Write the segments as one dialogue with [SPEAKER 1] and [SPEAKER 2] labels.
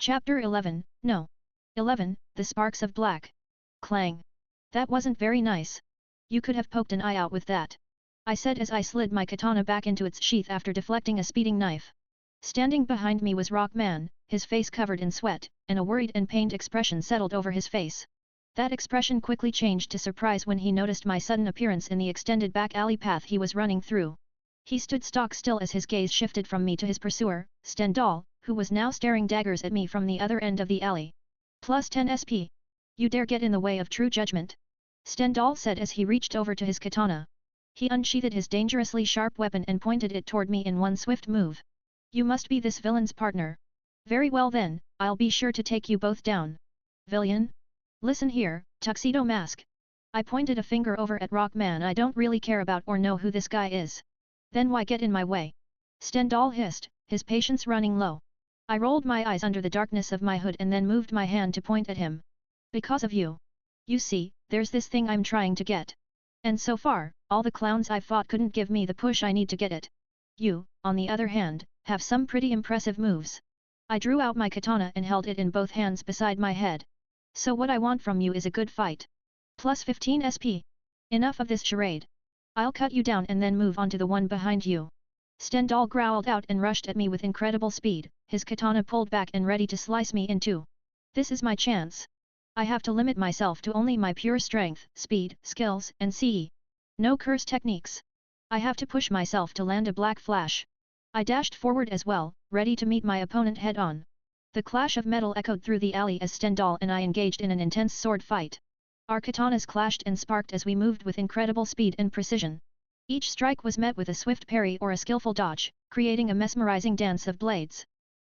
[SPEAKER 1] Chapter 11, No. 11, The Sparks of Black. Clang. That wasn't very nice. You could have poked an eye out with that. I said as I slid my katana back into its sheath after deflecting a speeding knife. Standing behind me was Rockman, his face covered in sweat, and a worried and pained expression settled over his face. That expression quickly changed to surprise when he noticed my sudden appearance in the extended back alley path he was running through. He stood stock still as his gaze shifted from me to his pursuer, Stendhal, who was now staring daggers at me from the other end of the alley. Plus 10 SP. You dare get in the way of true judgment? Stendhal said as he reached over to his katana. He unsheathed his dangerously sharp weapon and pointed it toward me in one swift move. You must be this villain's partner. Very well then, I'll be sure to take you both down. Villain? Listen here, Tuxedo Mask. I pointed a finger over at Rockman. I don't really care about or know who this guy is. Then why get in my way? Stendhal hissed, his patience running low. I rolled my eyes under the darkness of my hood and then moved my hand to point at him. Because of you. You see, there's this thing I'm trying to get. And so far, all the clowns I've fought couldn't give me the push I need to get it. You, on the other hand, have some pretty impressive moves. I drew out my katana and held it in both hands beside my head. So what I want from you is a good fight. Plus 15 SP. Enough of this charade. I'll cut you down and then move on to the one behind you. Stendhal growled out and rushed at me with incredible speed, his katana pulled back and ready to slice me in two. This is my chance. I have to limit myself to only my pure strength, speed, skills, and CE. No curse techniques. I have to push myself to land a black flash. I dashed forward as well, ready to meet my opponent head-on. The clash of metal echoed through the alley as Stendhal and I engaged in an intense sword fight. Our katanas clashed and sparked as we moved with incredible speed and precision. Each strike was met with a swift parry or a skillful dodge, creating a mesmerizing dance of blades.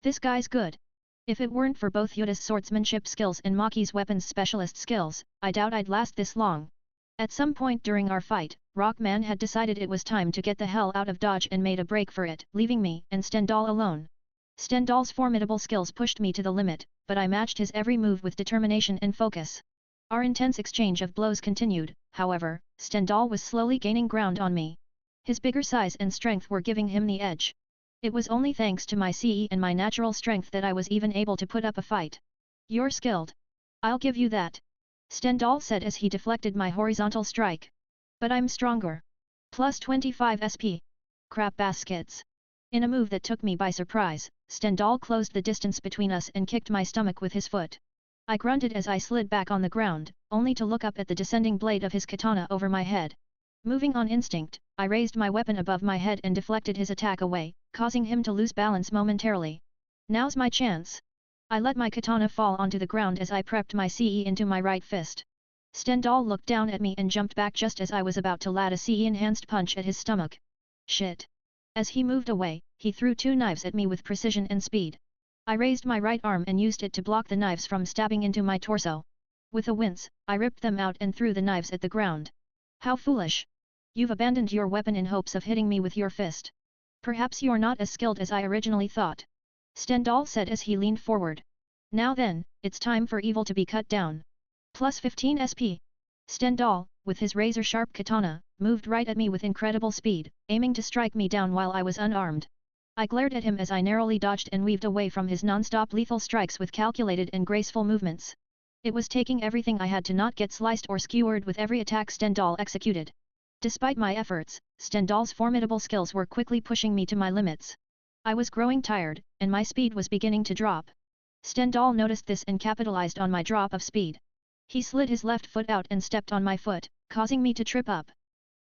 [SPEAKER 1] This guy's good. If it weren't for both Yuta's swordsmanship skills and Maki's weapons specialist skills, I doubt I'd last this long. At some point during our fight, Rockman had decided it was time to get the hell out of Dodge and made a break for it, leaving me and Stendhal alone. Stendhal's formidable skills pushed me to the limit, but I matched his every move with determination and focus. Our intense exchange of blows continued, however, Stendhal was slowly gaining ground on me. His bigger size and strength were giving him the edge. It was only thanks to my CE and my natural strength that I was even able to put up a fight. You're skilled. I'll give you that. Stendhal said as he deflected my horizontal strike. But I'm stronger. Plus 25 SP. Crap baskets. In a move that took me by surprise, Stendhal closed the distance between us and kicked my stomach with his foot. I grunted as I slid back on the ground, only to look up at the descending blade of his katana over my head. Moving on instinct, I raised my weapon above my head and deflected his attack away, causing him to lose balance momentarily. Now's my chance. I let my katana fall onto the ground as I prepped my CE into my right fist. Stendhal looked down at me and jumped back just as I was about to land a CE-enhanced punch at his stomach. Shit. As he moved away, he threw two knives at me with precision and speed. I raised my right arm and used it to block the knives from stabbing into my torso. With a wince, I ripped them out and threw the knives at the ground. How foolish. You've abandoned your weapon in hopes of hitting me with your fist. Perhaps you're not as skilled as I originally thought. Stendhal said as he leaned forward. Now then, it's time for evil to be cut down. Plus 15 SP. Stendhal, with his razor-sharp katana, moved right at me with incredible speed, aiming to strike me down while I was unarmed. I glared at him as I narrowly dodged and weaved away from his non-stop lethal strikes with calculated and graceful movements. It was taking everything I had to not get sliced or skewered with every attack Stendhal executed. Despite my efforts, Stendhal's formidable skills were quickly pushing me to my limits. I was growing tired, and my speed was beginning to drop. Stendhal noticed this and capitalized on my drop of speed. He slid his left foot out and stepped on my foot, causing me to trip up.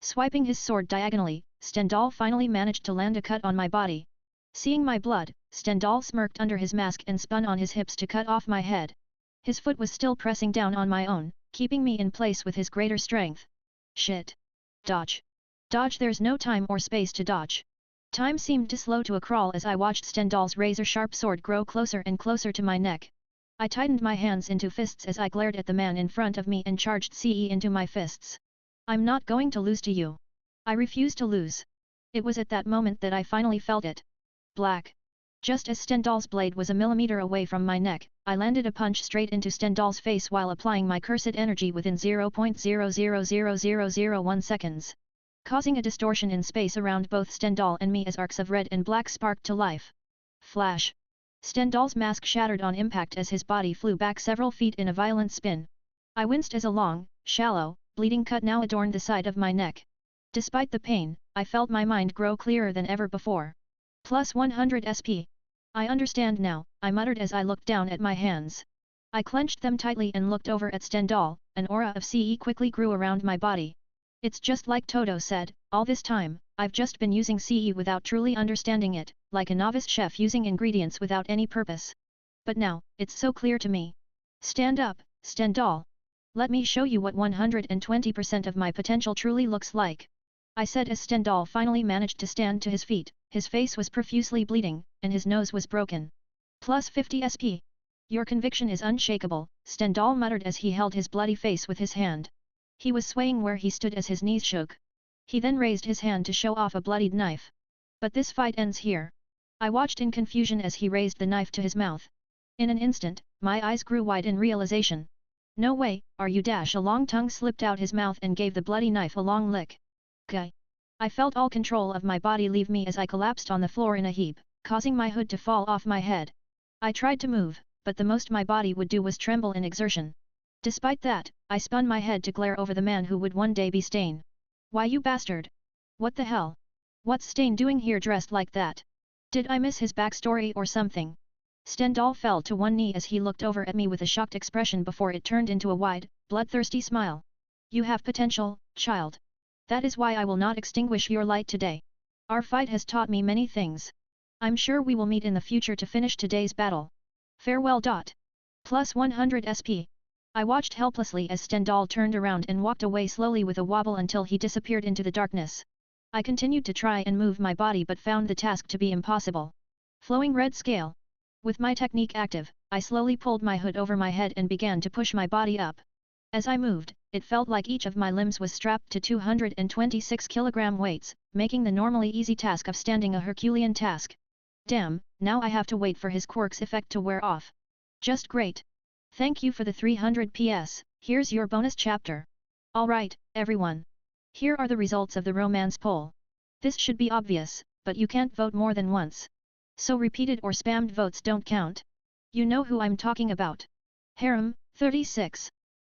[SPEAKER 1] Swiping his sword diagonally, Stendhal finally managed to land a cut on my body. Seeing my blood, Stendhal smirked under his mask and spun on his hips to cut off my head. His foot was still pressing down on my own, keeping me in place with his greater strength. Shit. Dodge. Dodge. There's no time or space to dodge. Time seemed to slow to a crawl as I watched Stendhal's razor-sharp sword grow closer and closer to my neck. I tightened my hands into fists as I glared at the man in front of me and charged CE into my fists. I'm not going to lose to you. I refuse to lose. It was at that moment that I finally felt it. Black. Just as Stendhal's blade was a millimeter away from my neck, I landed a punch straight into Stendhal's face while applying my cursed energy within 0.000001 seconds. Causing a distortion in space around both Stendhal and me as arcs of red and black sparked to life. Flash. Stendhal's mask shattered on impact as his body flew back several feet in a violent spin. I winced as a long, shallow, bleeding cut now adorned the side of my neck. Despite the pain, I felt my mind grow clearer than ever before. Plus 100 SP. I understand now, I muttered as I looked down at my hands. I clenched them tightly and looked over at Stendhal, an aura of CE quickly grew around my body. It's just like Toto said, all this time, I've just been using CE without truly understanding it, like a novice chef using ingredients without any purpose. But now, it's so clear to me. Stand up, Stendhal. Let me show you what 120% of my potential truly looks like. I said as Stendhal finally managed to stand to his feet, his face was profusely bleeding, and his nose was broken. Plus 50 SP. Your conviction is unshakable, Stendhal muttered as he held his bloody face with his hand. He was swaying where he stood as his knees shook. He then raised his hand to show off a bloodied knife. But this fight ends here. I watched in confusion as he raised the knife to his mouth. In an instant, my eyes grew wide in realization. No way, are you dash a long tongue slipped out his mouth and gave the bloody knife a long lick. Guy. I felt all control of my body leave me as I collapsed on the floor in a heap, causing my hood to fall off my head. I tried to move, but the most my body would do was tremble in exertion. Despite that, I spun my head to glare over the man who would one day be Stain. Why you bastard? What the hell? What's Stain doing here dressed like that? Did I miss his backstory or something? Stendhal fell to one knee as he looked over at me with a shocked expression before it turned into a wide, bloodthirsty smile. You have potential, child. That is why I will not extinguish your light today. Our fight has taught me many things. I'm sure we will meet in the future to finish today's battle. Farewell. Plus 100 SP. I watched helplessly as Stendhal turned around and walked away slowly with a wobble until he disappeared into the darkness. I continued to try and move my body but found the task to be impossible. Flowing red scale. With my technique active, I slowly pulled my hood over my head and began to push my body up. As I moved, it felt like each of my limbs was strapped to 226 kilogram weights, making the normally easy task of standing a Herculean task. Damn, now I have to wait for his quirk's effect to wear off. Just great. Thank you for the 300 PS, here's your bonus chapter. Alright, everyone. Here are the results of the romance poll. This should be obvious, but you can't vote more than once. So repeated or spammed votes don't count. You know who I'm talking about. Harem, 36.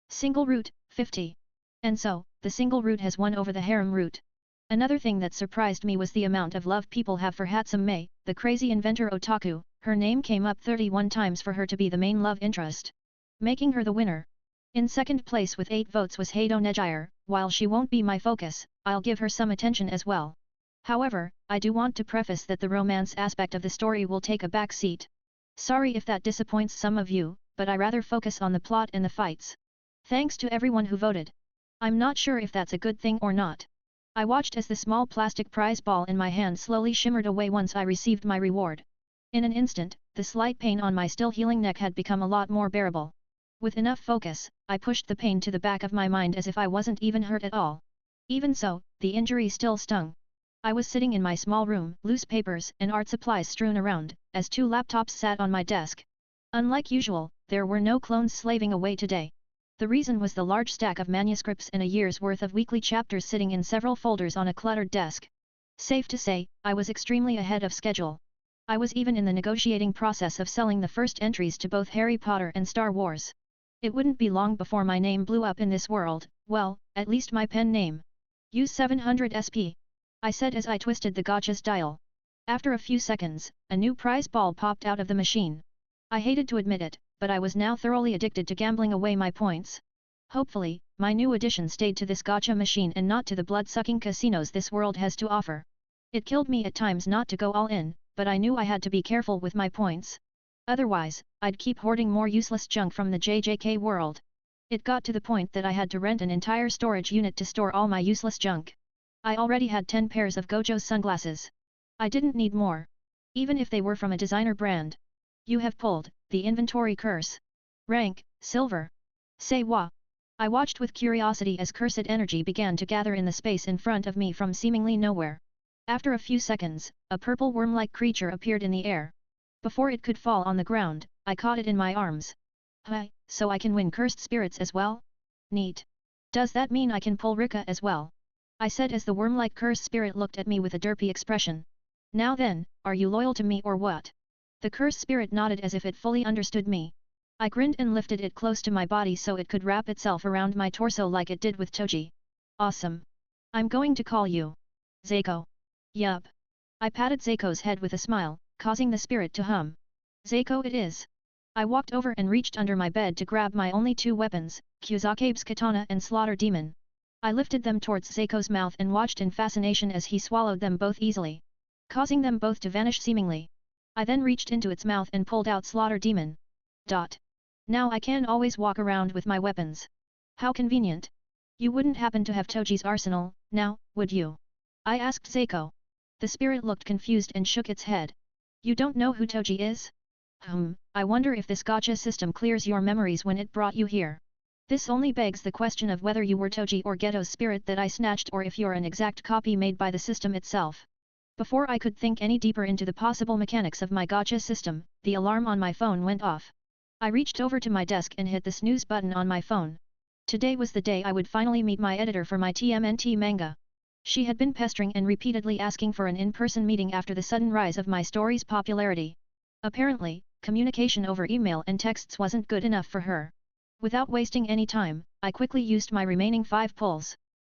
[SPEAKER 1] Single route, 50. And so, the single route has won over the harem route. Another thing that surprised me was the amount of love people have for Hatsum Mei, the crazy inventor otaku. Her name came up 31 times for her to be the main love interest, making her the winner. In second place with 8 votes was Heido Nejire. While she won't be my focus, I'll give her some attention as well. However, I do want to preface that the romance aspect of the story will take a back seat. Sorry if that disappoints some of you, but I rather focus on the plot and the fights. Thanks to everyone who voted. I'm not sure if that's a good thing or not. I watched as the small plastic prize ball in my hand slowly shimmered away once I received my reward. In an instant, the slight pain on my still healing neck had become a lot more bearable. With enough focus, I pushed the pain to the back of my mind as if I wasn't even hurt at all. Even so, the injury still stung. I was sitting in my small room, loose papers and art supplies strewn around, as 2 laptops sat on my desk. Unlike usual, there were no clones slaving away today. The reason was the large stack of manuscripts and a year's worth of weekly chapters sitting in several folders on a cluttered desk. Safe to say, I was extremely ahead of schedule. I was even in the negotiating process of selling the first entries to both Harry Potter and Star Wars. It wouldn't be long before my name blew up in this world, well, at least my pen name. Use 700 SP. I said as I twisted the gacha's dial. After a few seconds, a new prize ball popped out of the machine. I hated to admit it, but I was now thoroughly addicted to gambling away my points. Hopefully, my new addition stayed to this gacha machine and not to the blood-sucking casinos this world has to offer. It killed me at times not to go all in, but I knew I had to be careful with my points. Otherwise, I'd keep hoarding more useless junk from the JJK world. It got to the point that I had to rent an entire storage unit to store all my useless junk. I already had 10 pairs of Gojo sunglasses. I didn't need more. Even if they were from a designer brand. You have pulled the inventory curse. Rank, Silver. Say what? I watched with curiosity as cursed energy began to gather in the space in front of me from seemingly nowhere. After a few seconds, a purple worm-like creature appeared in the air. Before it could fall on the ground, I caught it in my arms. Hi, so I can win cursed spirits as well? Neat. Does that mean I can pull Rika as well? I said as the worm-like cursed spirit looked at me with a derpy expression. Now then, are you loyal to me or what? The curse spirit nodded as if it fully understood me. I grinned and lifted it close to my body so it could wrap itself around my torso like it did with Toji. Awesome. I'm going to call you Zeiko. Yup. I patted Zeiko's head with a smile, causing the spirit to hum. Zeiko it is. I walked over and reached under my bed to grab my only two weapons, Kuzakebe's katana and Slaughter Demon. I lifted them towards Zeiko's mouth and watched in fascination as he swallowed them both easily, causing them both to vanish seemingly. I then reached into its mouth and pulled out Slaughter Demon. Now I can always walk around with my weapons. How convenient. You wouldn't happen to have Toji's arsenal, now, would you? I asked Zeiko. The spirit looked confused and shook its head. You don't know who Toji is? I wonder if this gacha system clears your memories when it brought you here. This only begs the question of whether you were Toji or Geto's spirit that I snatched or if you're an exact copy made by the system itself. Before I could think any deeper into the possible mechanics of my gacha system, the alarm on my phone went off. I reached over to my desk and hit the snooze button on my phone. Today was the day I would finally meet my editor for my TMNT manga. She had been pestering and repeatedly asking for an in-person meeting after the sudden rise of my story's popularity. Apparently, communication over email and texts wasn't good enough for her. Without wasting any time, I quickly used my remaining 5 pulls.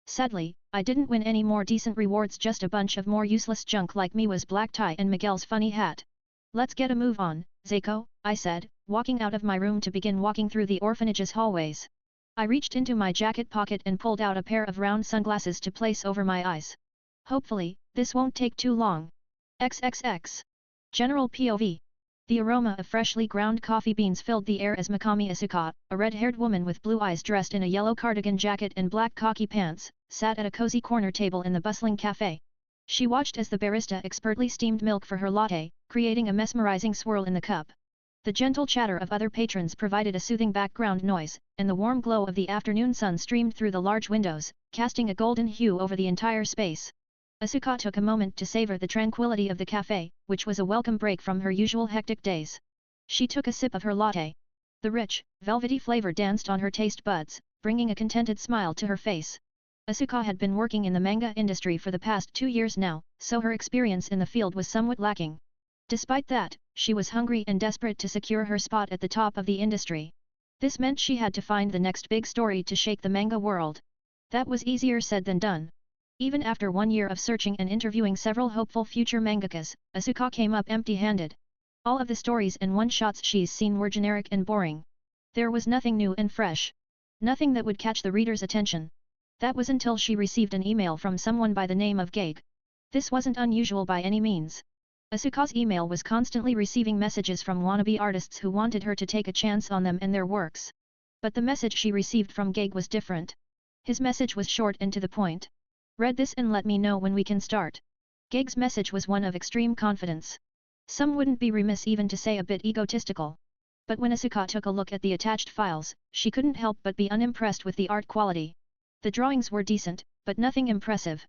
[SPEAKER 1] Sadly, I didn't win any more decent rewards, just a bunch of more useless junk like Miwa's black tie and Miguel's funny hat. Let's get a move on, Zeiko, I said, walking out of my room to begin walking through the orphanage's hallways. I reached into my jacket pocket and pulled out a pair of round sunglasses to place over my eyes. Hopefully, this won't take too long. XXX. General POV. The aroma of freshly ground coffee beans filled the air as Mikami Asuka, a red-haired woman with blue eyes dressed in a yellow cardigan jacket and black khaki pants, sat at a cozy corner table in the bustling cafe. She watched as the barista expertly steamed milk for her latte, creating a mesmerizing swirl in the cup. The gentle chatter of other patrons provided a soothing background noise, and the warm glow of the afternoon sun streamed through the large windows, casting a golden hue over the entire space. Asuka took a moment to savor the tranquility of the cafe, which was a welcome break from her usual hectic days. She took a sip of her latte. The rich, velvety flavor danced on her taste buds, bringing a contented smile to her face. Asuka had been working in the manga industry for the past 2 years now, so her experience in the field was somewhat lacking. Despite that, she was hungry and desperate to secure her spot at the top of the industry. This meant she had to find the next big story to shake the manga world. That was easier said than done. Even after 1 year of searching and interviewing several hopeful future mangakas, Asuka came up empty-handed. All of the stories and one-shots she's seen were generic and boring. There was nothing new and fresh. Nothing that would catch the reader's attention. That was until she received an email from someone by the name of Gege. This wasn't unusual by any means. Asuka's email was constantly receiving messages from wannabe artists who wanted her to take a chance on them and their works. But the message she received from Gege was different. His message was short and to the point. Read this and let me know when we can start. Gege's message was one of extreme confidence. Some wouldn't be remiss even to say a bit egotistical. But when Asuka took a look at the attached files, she couldn't help but be unimpressed with the art quality. The drawings were decent, but nothing impressive.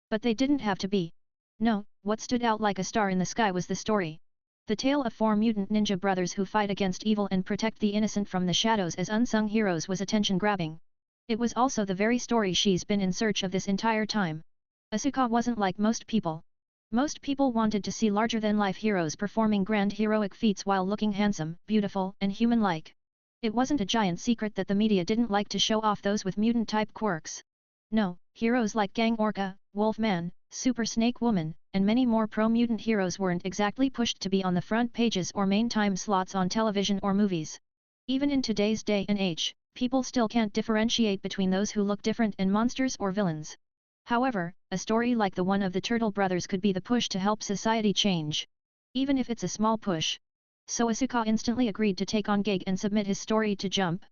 [SPEAKER 1] But they didn't have to be. No, what stood out like a star in the sky was the story. The tale of 4 mutant ninja brothers who fight against evil and protect the innocent from the shadows as unsung heroes was attention-grabbing. It was also the very story she's been in search of this entire time. Asuka wasn't like most people. Most people wanted to see larger-than-life heroes performing grand heroic feats while looking handsome, beautiful, and human-like. It wasn't a giant secret that the media didn't like to show off those with mutant-type quirks. No, heroes like Gang Orca, Wolfman, Super Snake Woman, and many more pro-mutant heroes weren't exactly pushed to be on the front pages or main time slots on television or movies. Even in today's day and age, people still can't differentiate between those who look different and monsters or villains. However, a story like the one of the Turtle Brothers could be the push to help society change. Even if it's a small push. So Asuka instantly agreed to take on Gege and submit his story to Jump.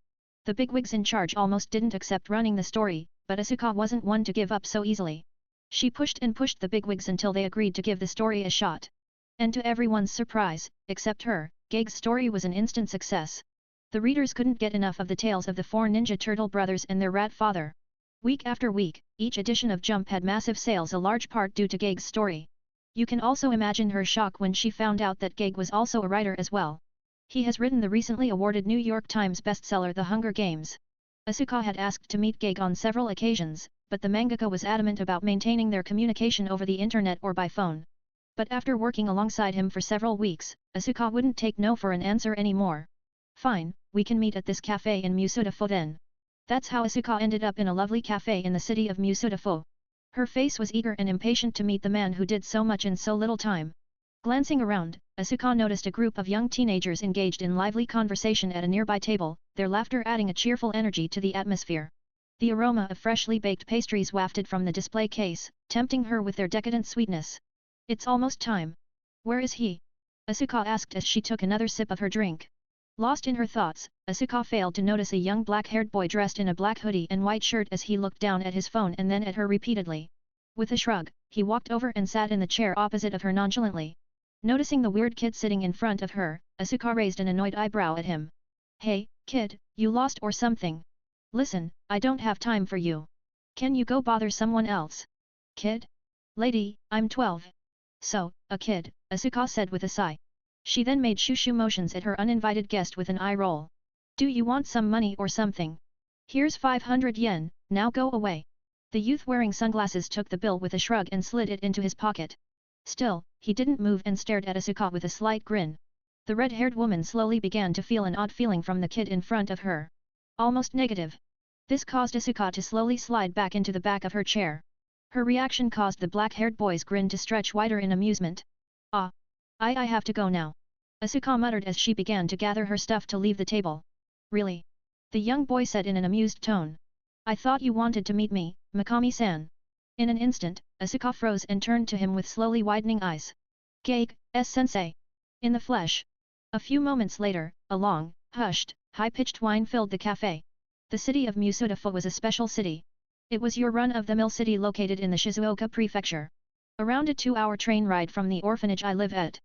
[SPEAKER 1] The bigwigs in charge almost didn't accept running the story, but Asuka wasn't one to give up so easily. She pushed and pushed the bigwigs until they agreed to give the story a shot. And to everyone's surprise, except her, Gege's story was an instant success. The readers couldn't get enough of the tales of the 4 Ninja Turtle brothers and their rat father. Week after week, each edition of Jump had massive sales, a large part due to Gege's story. You can also imagine her shock when she found out that Gege was also a writer as well. He has written the recently awarded New York Times bestseller The Hunger Games. Asuka had asked to meet Gege on several occasions, but the mangaka was adamant about maintaining their communication over the internet or by phone. But after working alongside him for several weeks, Asuka wouldn't take no for an answer anymore. Fine, we can meet at this cafe in Musudafo then. That's how Asuka ended up in a lovely cafe in the city of Musudafo. Her face was eager and impatient to meet the man who did so much in so little time. Glancing around, Asuka noticed a group of young teenagers engaged in lively conversation at a nearby table, their laughter adding a cheerful energy to the atmosphere. The aroma of freshly baked pastries wafted from the display case, tempting her with their decadent sweetness. It's almost time. Where is he? Asuka asked as she took another sip of her drink. Lost in her thoughts, Asuka failed to notice a young black-haired boy dressed in a black hoodie and white shirt as he looked down at his phone and then at her repeatedly. With a shrug, he walked over and sat in the chair opposite of her nonchalantly. Noticing the weird kid sitting in front of her, Asuka raised an annoyed eyebrow at him. Hey, kid, you lost or something? Listen, I don't have time for you. Can you go bother someone else? Kid? Lady, I'm 12. So, a kid, Asuka said with a sigh. She then made shoo-shoo motions at her uninvited guest with an eye roll. Do you want some money or something? Here's 500 yen, now go away. The youth wearing sunglasses took the bill with a shrug and slid it into his pocket. Still, he didn't move and stared at Asuka with a slight grin. The red-haired woman slowly began to feel an odd feeling from the kid in front of her. Almost negative. This caused Asuka to slowly slide back into the back of her chair. Her reaction caused the black-haired boy's grin to stretch wider in amusement. Ah! I have to go now. Asuka muttered as she began to gather her stuff to leave the table. Really? The young boy said in an amused tone. I thought you wanted to meet me, Mikami-san. In an instant, Asuka froze and turned to him with slowly widening eyes. Gage, sensei. In the flesh. A few moments later, a long, hushed, high-pitched whine filled the cafe. The city of Musudafo was a special city. It was your run-of-the-mill city located in the Shizuoka prefecture. Around a 2-hour train ride from the orphanage I live at.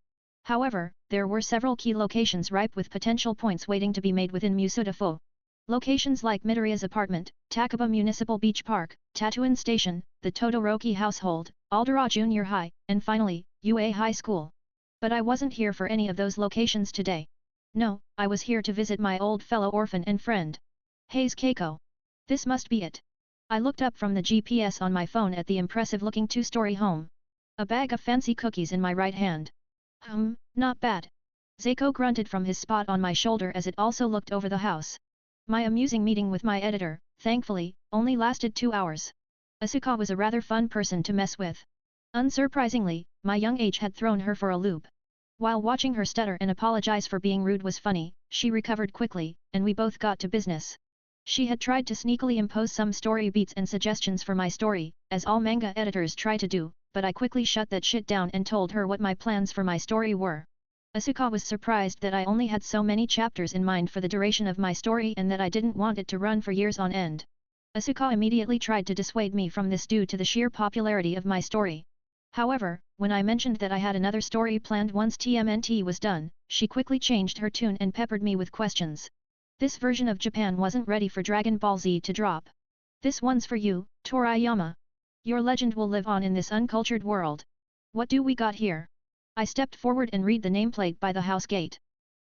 [SPEAKER 1] However, there were several key locations ripe with potential points waiting to be made within Musudafo. Locations like Midoriya's apartment, Takaba Municipal Beach Park, Tatooine Station, the Todoroki household, Aldera Junior High, and finally, UA High School. But I wasn't here for any of those locations today. No, I was here to visit my old fellow orphan and friend. Hayes Keiko. This must be it. I looked up from the GPS on my phone at the impressive-looking 2-story home. A bag of fancy cookies in my right hand. Not bad. Zeiko grunted from his spot on my shoulder as it also looked over the house. My amusing meeting with my editor, thankfully, only lasted 2 hours. Asuka was a rather fun person to mess with. Unsurprisingly, my young age had thrown her for a loop. While watching her stutter and apologize for being rude was funny, she recovered quickly, and we both got to business. She had tried to sneakily impose some story beats and suggestions for my story, as all manga editors try to do, but I quickly shut that shit down and told her what my plans for my story were. Asuka was surprised that I only had so many chapters in mind for the duration of my story and that I didn't want it to run for years on end. Asuka immediately tried to dissuade me from this due to the sheer popularity of my story. However, when I mentioned that I had another story planned once TMNT was done, she quickly changed her tune and peppered me with questions. This version of Japan wasn't ready for Dragon Ball Z to drop. This one's for you, Toriyama. Your legend will live on in this uncultured world. What do we got here? I stepped forward and read the nameplate by the house gate.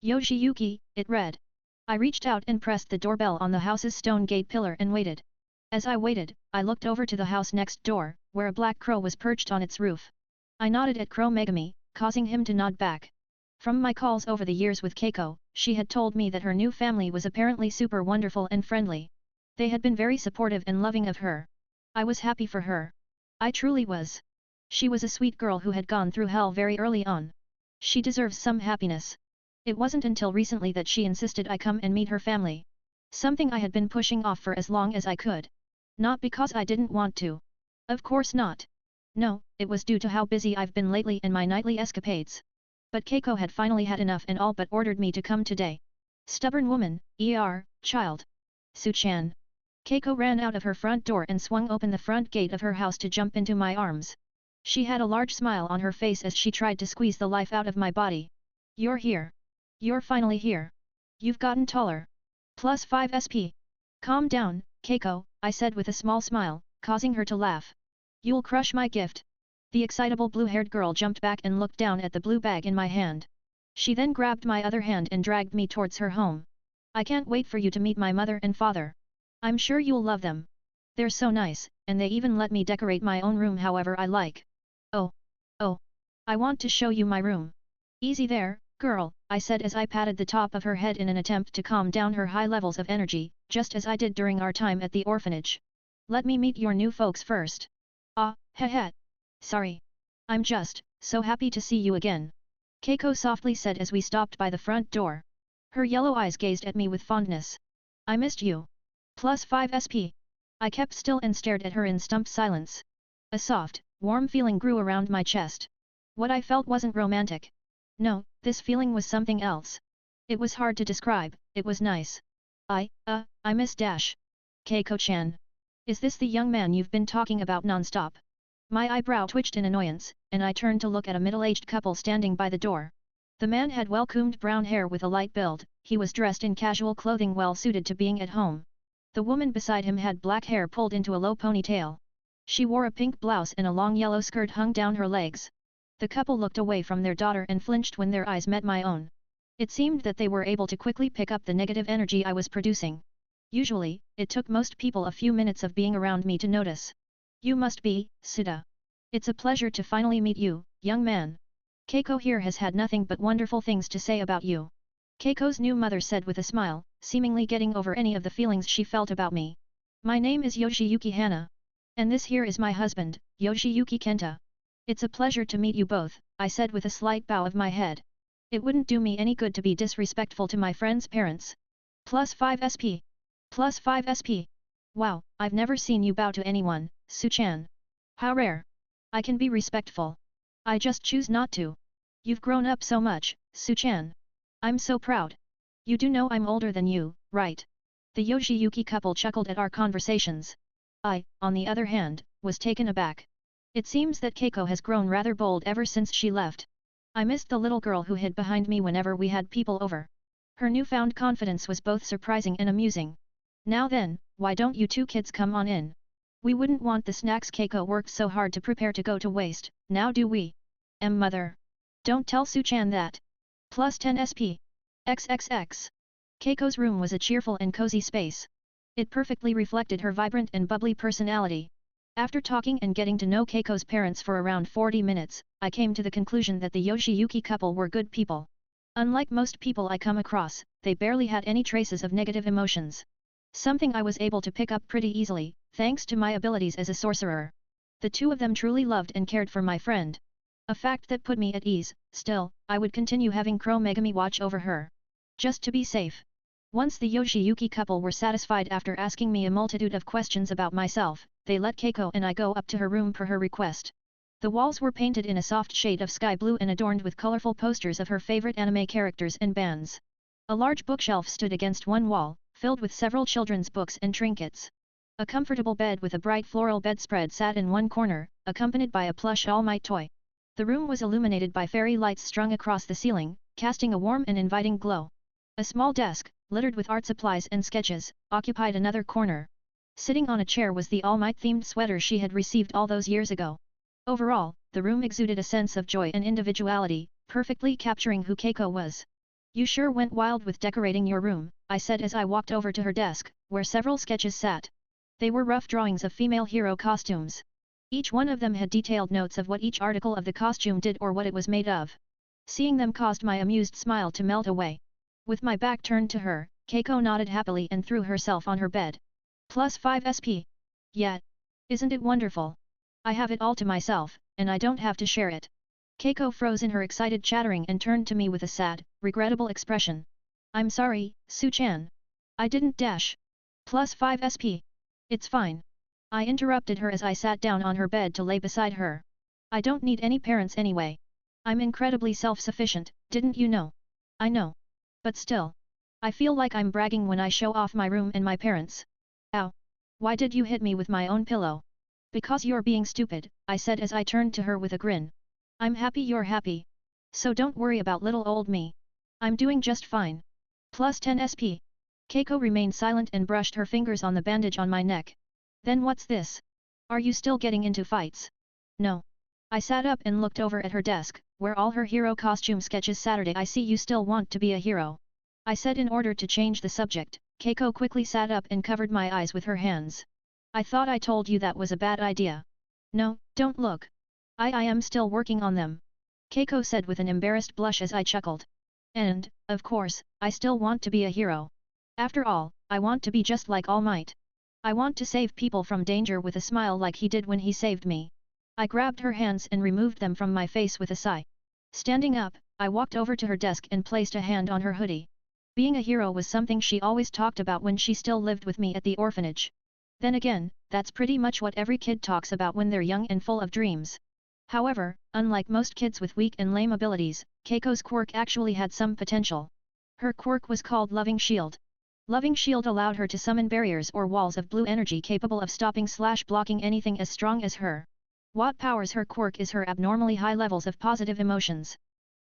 [SPEAKER 1] Yoshiyuki, it read. I reached out and pressed the doorbell on the house's stone gate pillar and waited. As I waited, I looked over to the house next door, where a black crow was perched on its roof. I nodded at Crow Megami, causing him to nod back. From my calls over the years with Keiko, she had told me that her new family was apparently super wonderful and friendly. They had been very supportive and loving of her. I was happy for her. I truly was. She was a sweet girl who had gone through hell very early on. She deserves some happiness. It wasn't until recently that she insisted I come and meet her family. Something I had been pushing off for as long as I could. Not because I didn't want to. Of course not. No, it was due to how busy I've been lately and my nightly escapades. But Keiko had finally had enough and all but ordered me to come today. Stubborn woman, child. Su-chan. Keiko ran out of her front door and swung open the front gate of her house to jump into my arms. She had a large smile on her face as she tried to squeeze the life out of my body. You're here. You're finally here. You've gotten taller. Plus 5 SP. Calm down, Keiko, I said with a small smile, causing her to laugh. You'll crush my gift. The excitable blue-haired girl jumped back and looked down at the blue bag in my hand. She then grabbed my other hand and dragged me towards her home. I can't wait for you to meet my mother and father. I'm sure you'll love them. They're so nice, and they even let me decorate my own room however I like. Oh. I want to show you my room. Easy there, girl, I said as I patted the top of her head in an attempt to calm down her high levels of energy, just as I did during our time at the orphanage. Let me meet your new folks first. Ah, heh. Sorry. I'm just so happy to see you again. Keiko softly said as we stopped by the front door. Her yellow eyes gazed at me with fondness. I missed you. +5 SP. I kept still and stared at her in stumped silence. A soft, warm feeling grew around my chest. What I felt wasn't romantic. No, this feeling was something else. It was hard to describe, it was nice. I miss Dash. Keiko-chan. Is this the young man you've been talking about non-stop? My eyebrow twitched in annoyance, and I turned to look at a middle-aged couple standing by the door. The man had well-combed brown hair with a light build, he was dressed in casual clothing well suited to being at home. The woman beside him had black hair pulled into a low ponytail. She wore a pink blouse and a long yellow skirt hung down her legs. The couple looked away from their daughter and flinched when their eyes met my own. It seemed that they were able to quickly pick up the negative energy I was producing. Usually, it took most people a few minutes of being around me to notice. You must be, Suda. It's a pleasure to finally meet you, young man. Keiko here has had nothing but wonderful things to say about you. Keiko's new mother said with a smile, seemingly getting over any of the feelings she felt about me. My name is Yoshiyuki Hana. And this here is my husband, Yoshiyuki Kenta. It's a pleasure to meet you both, I said with a slight bow of my head. It wouldn't do me any good to be disrespectful to my friend's parents. +5 SP. +5 SP. Wow, I've never seen you bow to anyone, Su-chan. How rare. I can be respectful. I just choose not to. You've grown up so much, Su-chan. I'm so proud. You do know I'm older than you, right? The Yoshiyuki couple chuckled at our conversations. I, on the other hand, was taken aback. It seems that Keiko has grown rather bold ever since she left. I missed the little girl who hid behind me whenever we had people over. Her newfound confidence was both surprising and amusing. Now then, why don't you two kids come on in? We wouldn't want the snacks Keiko worked so hard to prepare to go to waste, now do we? Mother. Don't tell Su-chan that. +10 SP. XXX. Keiko's room was a cheerful and cozy space. It perfectly reflected her vibrant and bubbly personality. After talking and getting to know Keiko's parents for around 40 minutes, I came to the conclusion that the Yoshiyuki couple were good people. Unlike most people I come across, they barely had any traces of negative emotions. Something I was able to pick up pretty easily, thanks to my abilities as a sorcerer. The two of them truly loved and cared for my friend. A fact that put me at ease. Still, I would continue having Crow Megami watch over her. Just to be safe. Once the Yoshiyuki couple were satisfied after asking me a multitude of questions about myself, they let Keiko and I go up to her room per her request. The walls were painted in a soft shade of sky blue and adorned with colorful posters of her favorite anime characters and bands. A large bookshelf stood against one wall, filled with several children's books and trinkets. A comfortable bed with a bright floral bedspread sat in one corner, accompanied by a plush All Might toy. The room was illuminated by fairy lights strung across the ceiling, casting a warm and inviting glow. A small desk, littered with art supplies and sketches, occupied another corner. Sitting on a chair was the All Might-themed sweater she had received all those years ago. Overall, the room exuded a sense of joy and individuality, perfectly capturing who Keiko was. You sure went wild with decorating your room, I said as I walked over to her desk, where several sketches sat. They were rough drawings of female hero costumes. Each one of them had detailed notes of what each article of the costume did or what it was made of. Seeing them caused my amused smile to melt away. With my back turned to her, Keiko nodded happily and threw herself on her bed. +5 SP. Yeah. Isn't it wonderful? I have it all to myself, and I don't have to share it. Keiko froze in her excited chattering and turned to me with a sad, regrettable expression. I'm sorry, Su-chan. I didn't dash. +5 SP. It's fine. I interrupted her as I sat down on her bed to lay beside her. I don't need any parents anyway. I'm incredibly self-sufficient, didn't you know? I know. But still. I feel like I'm bragging when I show off my room and my parents. Ow. Why did you hit me with my own pillow? Because you're being stupid, I said as I turned to her with a grin. I'm happy you're happy. So don't worry about little old me. I'm doing just fine. +10 SP. Keiko remained silent and brushed her fingers on the bandage on my neck. Then what's this? Are you still getting into fights? No. I sat up and looked over at her desk, where all her hero costume sketches Saturday. I see you still want to be a hero. I said in order to change the subject. Keiko quickly sat up and covered my eyes with her hands. I thought I told you that was a bad idea. No, don't look. I am still working on them. Keiko said with an embarrassed blush as I chuckled. And, of course, I still want to be a hero. After all, I want to be just like All Might. I want to save people from danger with a smile like he did when he saved me. I grabbed her hands and removed them from my face with a sigh. Standing up, I walked over to her desk and placed a hand on her hoodie. Being a hero was something she always talked about when she still lived with me at the orphanage. Then again, that's pretty much what every kid talks about when they're young and full of dreams. However, unlike most kids with weak and lame abilities, Keiko's quirk actually had some potential. Her quirk was called Loving Shield. Loving Shield allowed her to summon barriers or walls of blue energy capable of stopping/blocking anything as strong as her. What powers her quirk is her abnormally high levels of positive emotions.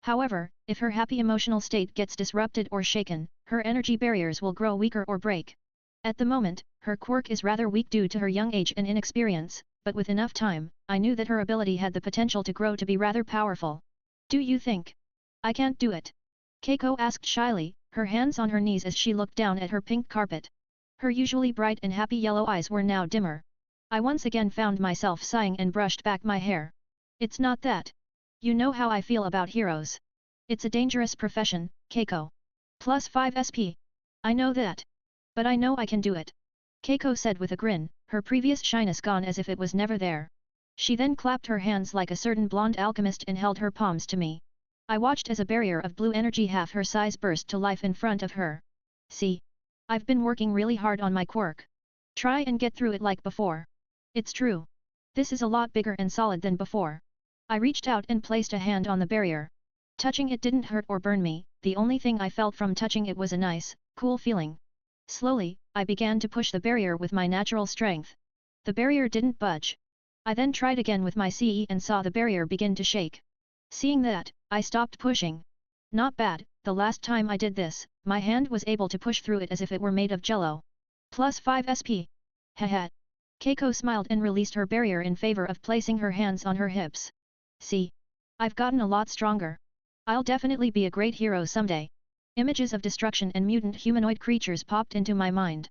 [SPEAKER 1] However, if her happy emotional state gets disrupted or shaken, her energy barriers will grow weaker or break. At the moment, her quirk is rather weak due to her young age and inexperience, but with enough time, I knew that her ability had the potential to grow to be rather powerful. Do you think I can't do it? Keiko asked shyly, her hands on her knees as she looked down at her pink carpet. Her usually bright and happy yellow eyes were now dimmer. I once again found myself sighing and brushed back my hair. It's not that. You know how I feel about heroes. It's a dangerous profession, Keiko. Plus 5 SP. I know that. But I know I can do it. Keiko said with a grin, her previous shyness gone as if it was never there. She then clapped her hands like a certain blonde alchemist and held her palms to me. I watched as a barrier of blue energy half her size burst to life in front of her. See? I've been working really hard on my quirk. Try and get through it like before. It's true. This is a lot bigger and solid than before. I reached out and placed a hand on the barrier. Touching it didn't hurt or burn me, the only thing I felt from touching it was a nice, cool feeling. Slowly, I began to push the barrier with my natural strength. The barrier didn't budge. I then tried again with my CE and saw the barrier begin to shake. Seeing that, I stopped pushing. Not bad, the last time I did this, my hand was able to push through it as if it were made of jello. Plus 5 SP. Haha. Keiko smiled and released her barrier in favor of placing her hands on her hips. See? I've gotten a lot stronger. I'll definitely be a great hero someday. Images of destruction and mutant humanoid creatures popped into my mind.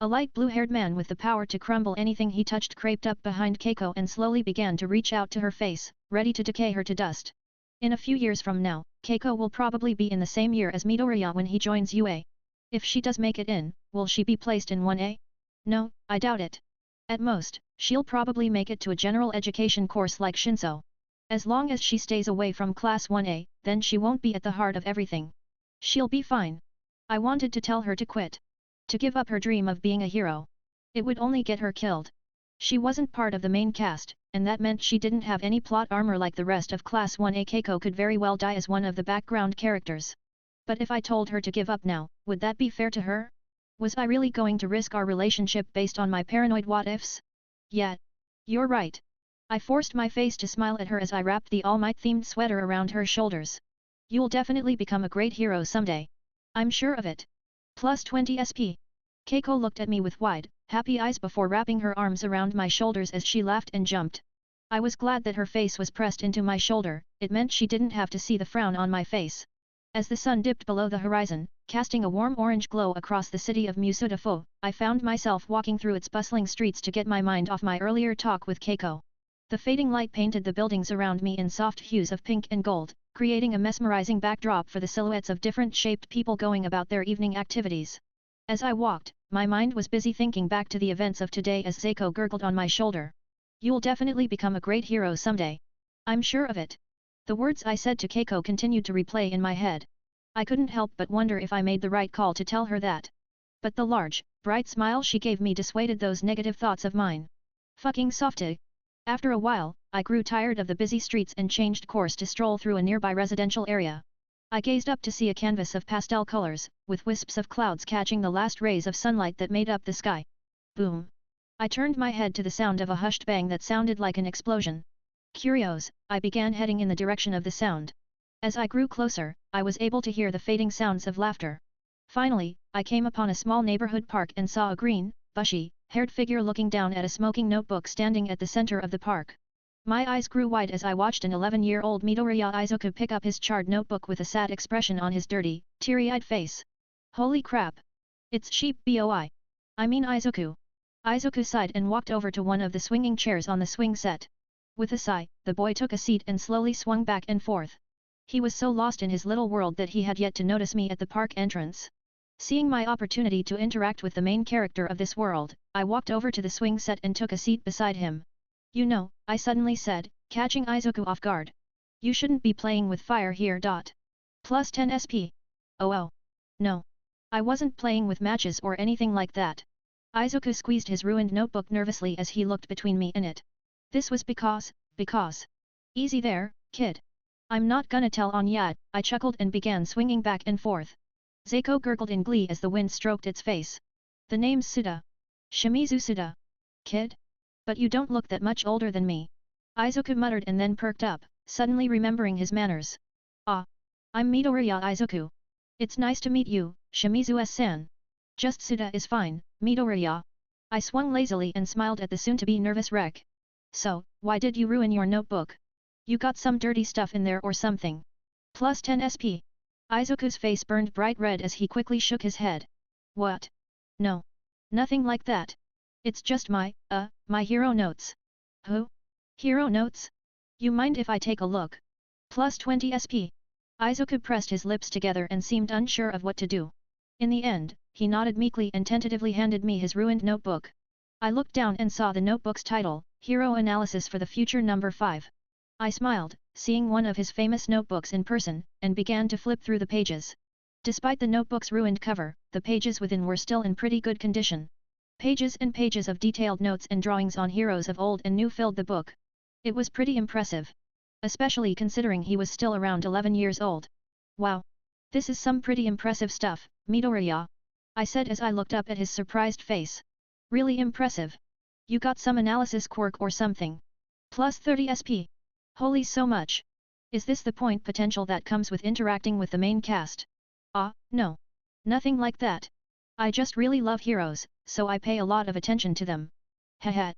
[SPEAKER 1] A light blue-haired man with the power to crumble anything he touched crept up behind Keiko and slowly began to reach out to her face, ready to decay her to dust. In a few years from now, Keiko will probably be in the same year as Midoriya when he joins UA. If she does make it in, will she be placed in 1A? No, I doubt it. At most, she'll probably make it to a general education course like Shinso. As long as she stays away from Class 1A, then she won't be at the heart of everything. She'll be fine. I wanted to tell her to quit. To give up her dream of being a hero. It would only get her killed. She wasn't part of the main cast, and that meant she didn't have any plot armor like the rest of Class 1A. Keiko could very well die as one of the background characters. But if I told her to give up now, would that be fair to her? Was I really going to risk our relationship based on my paranoid what-ifs? Yeah. You're right. I forced my face to smile at her as I wrapped the All Might-themed sweater around her shoulders. You'll definitely become a great hero someday. I'm sure of it. Plus 20 SP. Keiko looked at me with wide, happy eyes before wrapping her arms around my shoulders as she laughed and jumped. I was glad that her face was pressed into my shoulder, it meant she didn't have to see the frown on my face. As the sun dipped below the horizon, casting a warm orange glow across the city of Musudafo, I found myself walking through its bustling streets to get my mind off my earlier talk with Keiko. The fading light painted the buildings around me in soft hues of pink and gold, creating a mesmerizing backdrop for the silhouettes of different-shaped people going about their evening activities. As I walked, my mind was busy thinking back to the events of today as Seiko gurgled on my shoulder. You'll definitely become a great hero someday. I'm sure of it. The words I said to Keiko continued to replay in my head. I couldn't help but wonder if I made the right call to tell her that. But the large, bright smile she gave me dissuaded those negative thoughts of mine. Fucking softy. After a while, I grew tired of the busy streets and changed course to stroll through a nearby residential area. I gazed up to see a canvas of pastel colors, with wisps of clouds catching the last rays of sunlight that made up the sky. Boom. I turned my head to the sound of a hushed bang that sounded like an explosion. Curious, I began heading in the direction of the sound. As I grew closer, I was able to hear the fading sounds of laughter. Finally, I came upon a small neighborhood park and saw a green, bushy, haired figure looking down at a smoking notebook standing at the center of the park. My eyes grew wide as I watched an 11-year-old Midoriya Izuku pick up his charred notebook with a sad expression on his dirty, teary-eyed face. Holy crap! It's Sheep Boy. I mean Izuku. Izuku sighed and walked over to one of the swinging chairs on the swing set. With a sigh, the boy took a seat and slowly swung back and forth. He was so lost in his little world that he had yet to notice me at the park entrance. Seeing my opportunity to interact with the main character of this world, I walked over to the swing set and took a seat beside him. You know, I suddenly said, catching Izuku off guard. You shouldn't be playing with fire here. Plus 10 SP. Oh. No. I wasn't playing with matches or anything like that. Izuku squeezed his ruined notebook nervously as he looked between me and it. This was because. Easy there, kid. I'm not gonna tell on yet, I chuckled and began swinging back and forth. Zeiko gurgled in glee as the wind stroked its face. The name's Suda. Shimizu Suda. Kid? But you don't look that much older than me. Izuku muttered and then perked up, suddenly remembering his manners. Ah. I'm Midoriya Izuku. It's nice to meet you, Shimizu-san. Just Suda is fine, Midoriya. I swung lazily and smiled at the soon-to-be nervous wreck. So, why did you ruin your notebook? You got some dirty stuff in there or something? Plus 10 SP. Izuku's face burned bright red as he quickly shook his head. What? No. Nothing like that. It's just my hero notes. Who? Hero notes? You mind if I take a look? Plus 20 SP. Izuku pressed his lips together and seemed unsure of what to do. In the end, he nodded meekly and tentatively handed me his ruined notebook. I looked down and saw the notebook's title, Hero Analysis for the Future Number 5. I smiled, seeing one of his famous notebooks in person, and began to flip through the pages. Despite the notebook's ruined cover, the pages within were still in pretty good condition. Pages and pages of detailed notes and drawings on heroes of old and new filled the book. It was pretty impressive. Especially considering he was still around 11 years old. Wow! This is some pretty impressive stuff, Midoriya. I said as I looked up at his surprised face. Really impressive. You got some analysis quirk or something. Plus 30 SP. Holy so much. Is this the point potential that comes with interacting with the main cast? No. Nothing like that. I just really love heroes, so I pay a lot of attention to them. Haha.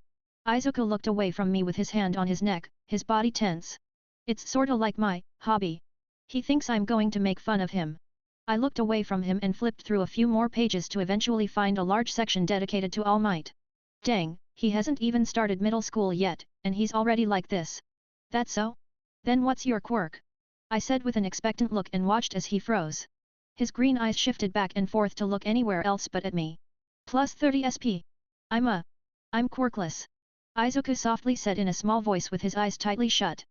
[SPEAKER 1] Izuku looked away from me with his hand on his neck, his body tense. It's sorta like my hobby. He thinks I'm going to make fun of him. I looked away from him and flipped through a few more pages to eventually find a large section dedicated to All Might. Dang, he hasn't even started middle school yet, and he's already like this. That so? Then what's your quirk? I said with an expectant look and watched as he froze. His green eyes shifted back and forth to look anywhere else but at me. Plus 30 SP. I'm quirkless. Izuku softly said in a small voice with his eyes tightly shut.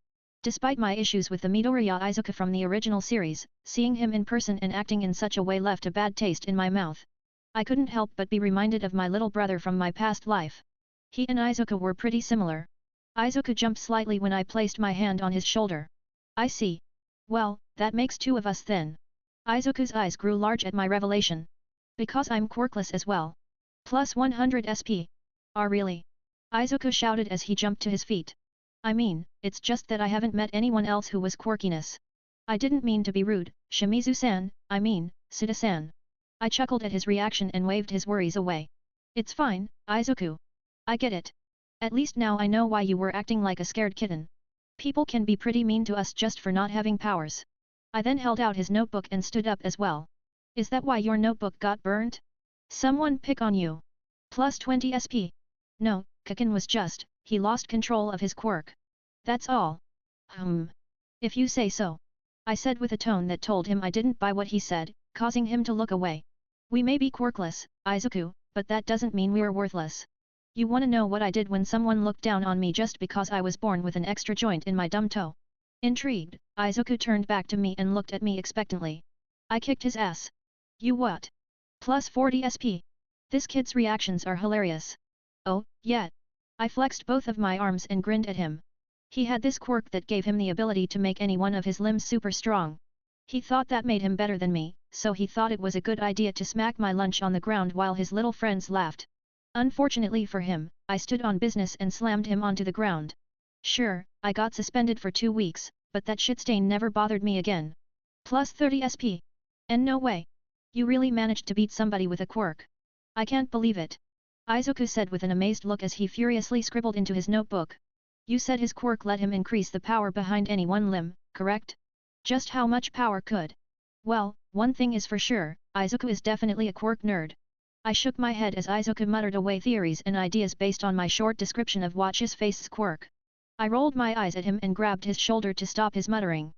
[SPEAKER 1] Despite my issues with the Midoriya Izuku from the original series, seeing him in person and acting in such a way left a bad taste in my mouth. I couldn't help but be reminded of my little brother from my past life. He and Izuku were pretty similar. Izuku jumped slightly when I placed my hand on his shoulder. I see. Well, that makes two of us then. Izuku's eyes grew large at my revelation. Because I'm quirkless as well. Plus 100 SP. Really? Izuku shouted as he jumped to his feet. I mean, it's just that I haven't met anyone else who was quirkiness. I didn't mean to be rude, Shimizu-san, I mean, Suda-san. I chuckled at his reaction and waved his worries away. It's fine, Izuku. I get it. At least now I know why you were acting like a scared kitten. People can be pretty mean to us just for not having powers. I then held out his notebook and stood up as well. Is that why your notebook got burnt? Someone pick on you. Plus 20 SP. No, Kaken was just, he lost control of his quirk. That's all. If you say so. I said with a tone that told him I didn't buy what he said, causing him to look away. We may be quirkless, Izuku, but that doesn't mean we're worthless. You wanna know what I did when someone looked down on me just because I was born with an extra joint in my dumb toe? Intrigued, Izuku turned back to me and looked at me expectantly. I kicked his ass. You what? Plus 40 SP. This kid's reactions are hilarious. Oh, yeah. I flexed both of my arms and grinned at him. He had this quirk that gave him the ability to make any one of his limbs super strong. He thought that made him better than me, so he thought it was a good idea to smack my lunch on the ground while his little friends laughed. Unfortunately for him, I stood on business and slammed him onto the ground. Sure, I got suspended for 2 weeks, but that shitstain never bothered me again. Plus 30 SP. And no way. You really managed to beat somebody with a quirk. I can't believe it. Izuku said with an amazed look as he furiously scribbled into his notebook. You said his quirk let him increase the power behind any one limb, correct? Just how much power could? Well, one thing is for sure, Izuku is definitely a quirk nerd. I shook my head as Izuku muttered away theories and ideas based on my short description of Watch's Face's quirk. I rolled my eyes at him and grabbed his shoulder to stop his muttering.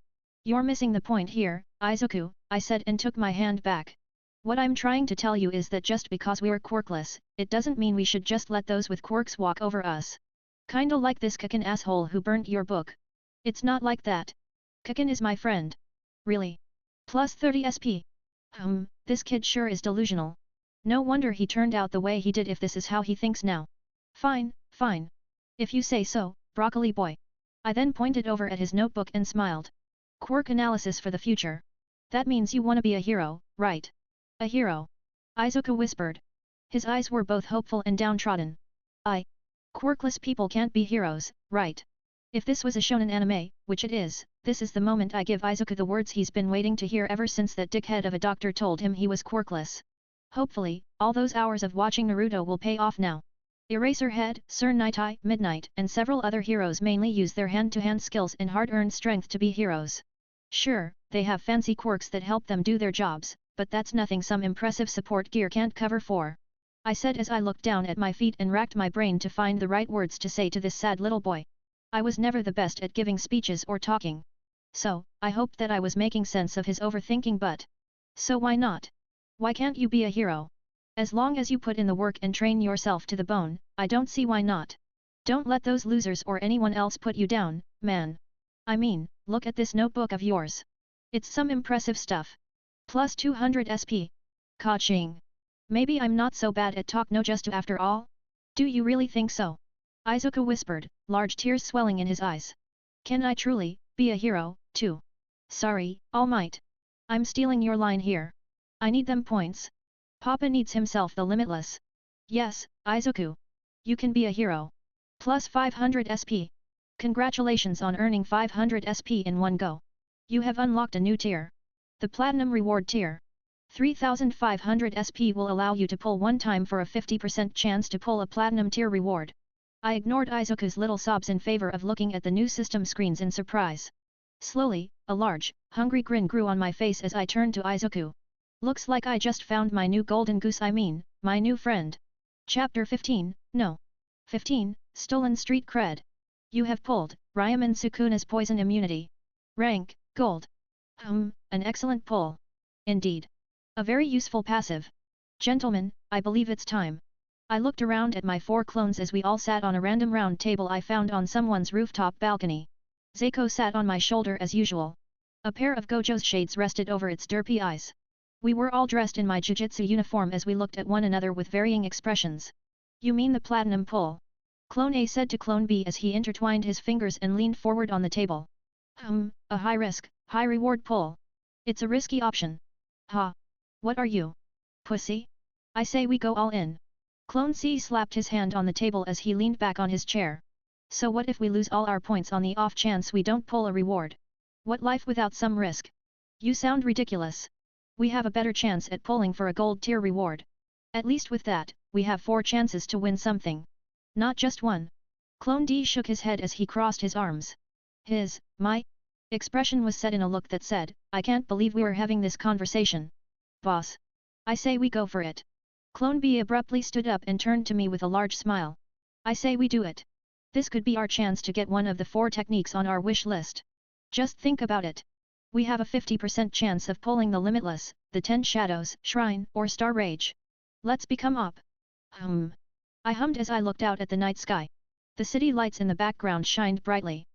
[SPEAKER 1] You're missing the point here, Izuku, I said and took my hand back. What I'm trying to tell you is that just because we're quirkless, it doesn't mean we should just let those with quirks walk over us. Kinda like this Kaken asshole who burnt your book. It's not like that. Kaken is my friend. Really? Plus 30 SP. This kid sure is delusional. No wonder he turned out the way he did if this is how he thinks now. Fine, fine. If you say so, broccoli boy. I then pointed over at his notebook and smiled. Quirk analysis for the future. That means you wanna be a hero, right? A hero. Izuku whispered. His eyes were both hopeful and downtrodden. Quirkless people can't be heroes, right? If this was a shonen anime, which it is, this is the moment I give Izuku the words he's been waiting to hear ever since that dickhead of a doctor told him he was quirkless. Hopefully, all those hours of watching Naruto will pay off now. Eraserhead, Sir Nightai, Midnight, and several other heroes mainly use their hand-to-hand skills and hard-earned strength to be heroes. Sure, they have fancy quirks that help them do their jobs, but that's nothing some impressive support gear can't cover for. I said as I looked down at my feet and racked my brain to find the right words to say to this sad little boy. I was never the best at giving speeches or talking. So, I hoped that I was making sense of his overthinking but. So why not? Why can't you be a hero? As long as you put in the work and train yourself to the bone, I don't see why not. Don't let those losers or anyone else put you down, man. I mean, look at this notebook of yours. It's some impressive stuff. Plus 200 SP. Ka-ching. Maybe I'm not so bad at talk no just after all? Do you really think so? Izuku whispered, large tears swelling in his eyes. Can I truly be a hero, too? Sorry, All Might. I'm stealing your line here. I need them points. Papa needs himself the limitless. Yes, Izuku. You can be a hero. Plus 500 SP. Congratulations on earning 500 SP in one go. You have unlocked a new tier. The Platinum Reward tier. 3500 SP will allow you to pull one time for a 50% chance to pull a Platinum tier reward. I ignored Izuku's little sobs in favor of looking at the new system screens in surprise. Slowly, a large, hungry grin grew on my face as I turned to Izuku. Looks like I just found my new golden goose my new friend. Chapter 15, No. 15, Stolen Street Cred. You have pulled, Ryaman Sukuna's poison immunity. Rank, Gold. An excellent pull. Indeed. A very useful passive. Gentlemen, I believe it's time. I looked around at my 4 clones as we all sat on a random round table I found on someone's rooftop balcony. Zeiko sat on my shoulder as usual. A pair of Gojo's shades rested over its derpy eyes. We were all dressed in my jujutsu uniform as we looked at one another with varying expressions. You mean the platinum pull? Clone A said to Clone B as he intertwined his fingers and leaned forward on the table. A high risk, high reward pull. It's a risky option. Ha! What are you? Pussy? I say we go all in. Clone C slapped his hand on the table as he leaned back on his chair. So what if we lose all our points on the off chance we don't pull a reward? What life without some risk? You sound ridiculous. We have a better chance at pulling for a gold tier reward. At least with that, we have 4 chances to win something. Not just one. Clone D shook his head as he crossed his arms. My expression was set in a look that said, I can't believe we were having this conversation. Boss. I say we go for it. Clone B abruptly stood up and turned to me with a large smile. I say we do it. This could be our chance to get one of the 4 techniques on our wish list. Just think about it. We have a 50% chance of pulling the Limitless, the 10 Shadows, Shrine, or Star Rage. Let's become up. I hummed as I looked out at the night sky. The city lights in the background shined brightly.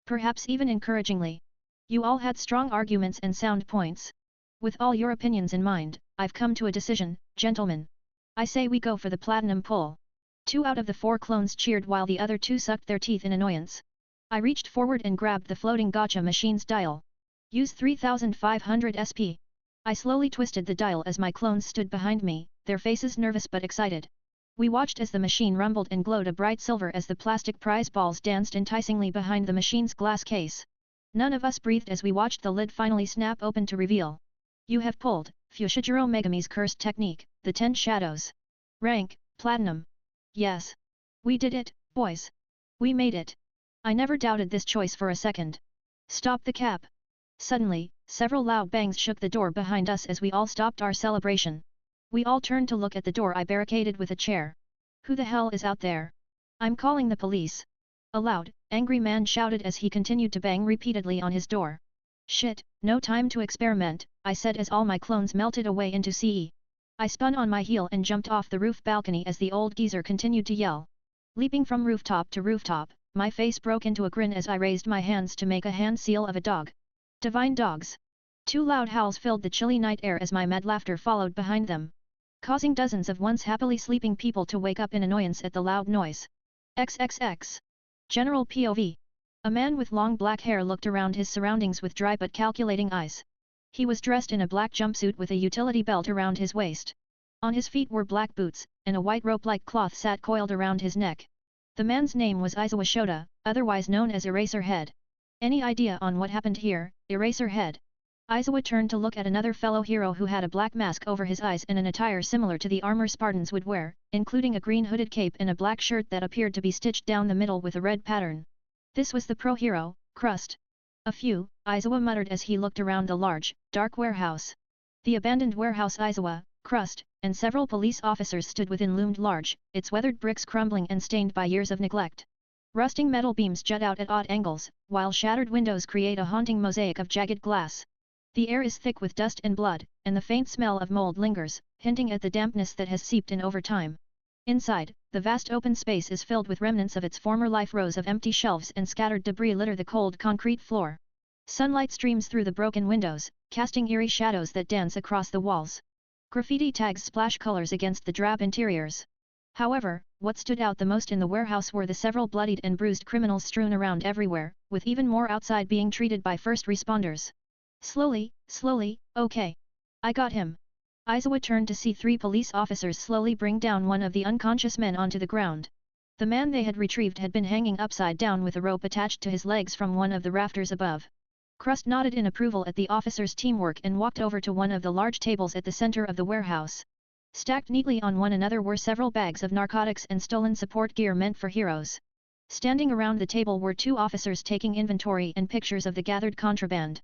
[SPEAKER 1] Perhaps even encouragingly. You all had strong arguments and sound points. With all your opinions in mind, I've come to a decision, gentlemen. I say we go for the platinum pull. 2 out of the 4 clones cheered while the other 2 sucked their teeth in annoyance. I reached forward and grabbed the floating gacha machine's dial. Use 3500 SP. I slowly twisted the dial as my clones stood behind me, their faces nervous but excited. We watched as the machine rumbled and glowed a bright silver as the plastic prize balls danced enticingly behind the machine's glass case. None of us breathed as we watched the lid finally snap open to reveal. You have pulled, Fushiguro Megami's cursed technique, the 10 Shadows. Rank, Platinum. Yes. We did it, boys. We made it. I never doubted this choice for a second. Stop the cap. Suddenly, several loud bangs shook the door behind us as we all stopped our celebration. We all turned to look at the door I barricaded with a chair. Who the hell is out there? I'm calling the police. A loud, angry man shouted as he continued to bang repeatedly on his door. Shit, no time to experiment, I said as all my clones melted away into CE. I spun on my heel and jumped off the roof balcony as the old geezer continued to yell. Leaping from rooftop to rooftop, my face broke into a grin as I raised my hands to make a hand seal of a dog. Divine dogs! 2 loud howls filled the chilly night air as my mad laughter followed behind them, causing dozens of once happily sleeping people to wake up in annoyance at the loud noise. XXX. General POV. A man with long black hair looked around his surroundings with dry but calculating eyes. He was dressed in a black jumpsuit with a utility belt around his waist. On his feet were black boots, and a white rope-like cloth sat coiled around his neck. The man's name was Izawa Shota, otherwise known as Eraserhead. Any idea on what happened here, Eraserhead? Izawa turned to look at another fellow hero who had a black mask over his eyes and an attire similar to the armor Spartans would wear, including a green hooded cape and a black shirt that appeared to be stitched down the middle with a red pattern. This was the pro hero, Crust. A few, Izawa muttered as he looked around the large, dark warehouse. The abandoned warehouse Izawa, Crust, and several police officers stood within loomed large, its weathered bricks crumbling and stained by years of neglect. Rusting metal beams jut out at odd angles, while shattered windows create a haunting mosaic of jagged glass. The air is thick with dust and blood, and the faint smell of mold lingers, hinting at the dampness that has seeped in over time. Inside, the vast open space is filled with remnants of its former life. Rows of empty shelves and scattered debris litter the cold concrete floor. Sunlight streams through the broken windows, casting eerie shadows that dance across the walls. Graffiti tags splash colors against the drab interiors. However, what stood out the most in the warehouse were the several bloodied and bruised criminals strewn around everywhere, with even more outside being treated by first responders. Slowly, okay. I got him. Izawa turned to see 3 police officers slowly bring down one of the unconscious men onto the ground. The man they had retrieved had been hanging upside down with a rope attached to his legs from one of the rafters above. Crust nodded in approval at the officers' teamwork and walked over to one of the large tables at the center of the warehouse. Stacked neatly on one another were several bags of narcotics and stolen support gear meant for heroes. Standing around the table were 2 officers taking inventory and pictures of the gathered contraband.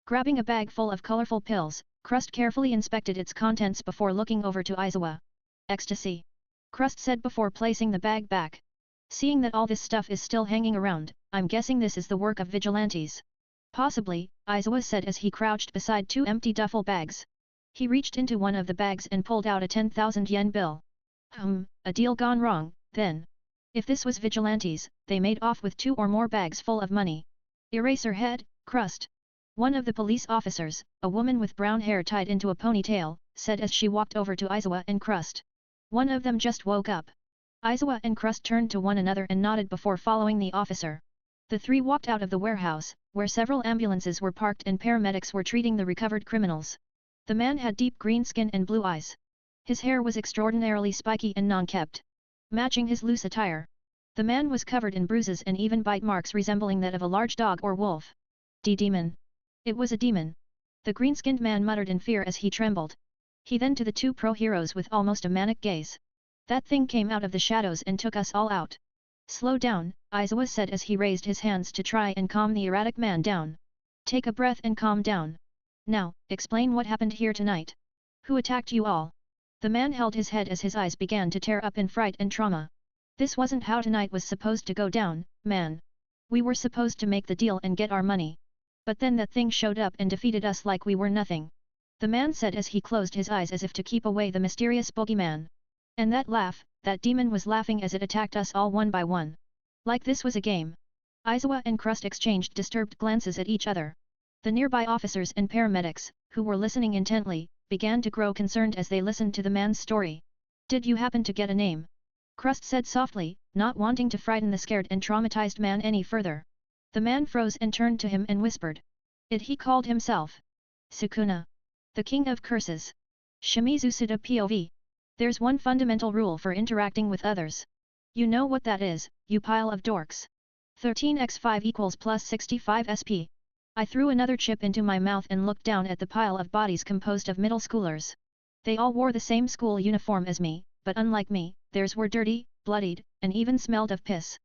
[SPEAKER 1] Grabbing a bag full of colorful pills, Crust carefully inspected its contents before looking over to Izawa. Ecstasy. Crust said before placing the bag back. Seeing that all this stuff is still hanging around, I'm guessing this is the work of vigilantes. Possibly, Izawa said as he crouched beside 2 empty duffel bags. He reached into one of the bags and pulled out a 10,000 yen bill. A deal gone wrong, then. If this was vigilantes, they made off with 2 or more bags full of money. Eraserhead, Crust. One of the police officers, a woman with brown hair tied into a ponytail, said as she walked over to Izawa and Crust. One of them just woke up. Izawa and Crust turned to one another and nodded before following the officer. The 3 walked out of the warehouse, where several ambulances were parked and paramedics were treating the recovered criminals. The man had deep green skin and blue eyes. His hair was extraordinarily spiky and non-kept, matching his loose attire. The man was covered in bruises and even bite marks resembling that of a large dog or wolf. Demon. It was a demon. The green-skinned man muttered in fear as he trembled. He then to the 2 pro-heroes with almost a manic gaze. That thing came out of the shadows and took us all out. Slow down, Izawa said as he raised his hands to try and calm the erratic man down. Take a breath and calm down. Now, explain what happened here tonight. Who attacked you all? The man held his head as his eyes began to tear up in fright and trauma. This wasn't how tonight was supposed to go down, man. We were supposed to make the deal and get our money. But then that thing showed up and defeated us like we were nothing. The man said as he closed his eyes as if to keep away the mysterious boogeyman. And that laugh, that demon was laughing as it attacked us all one by one. Like this was a game. Izawa and Crust exchanged disturbed glances at each other. The nearby officers and paramedics, who were listening intently, began to grow concerned as they listened to the man's story. Did you happen to get a name? Crust said softly, not wanting to frighten the scared and traumatized man any further. The man froze and turned to him and whispered. He called himself Sukuna. The King of Curses. Shimizu Suda POV. There's one fundamental rule for interacting with others. You know what that is, you pile of dorks. 13x5 equals plus 65 SP. I threw another chip into my mouth and looked down at the pile of bodies composed of middle schoolers. They all wore the same school uniform as me, but unlike me, theirs were dirty, bloodied, and even smelled of piss.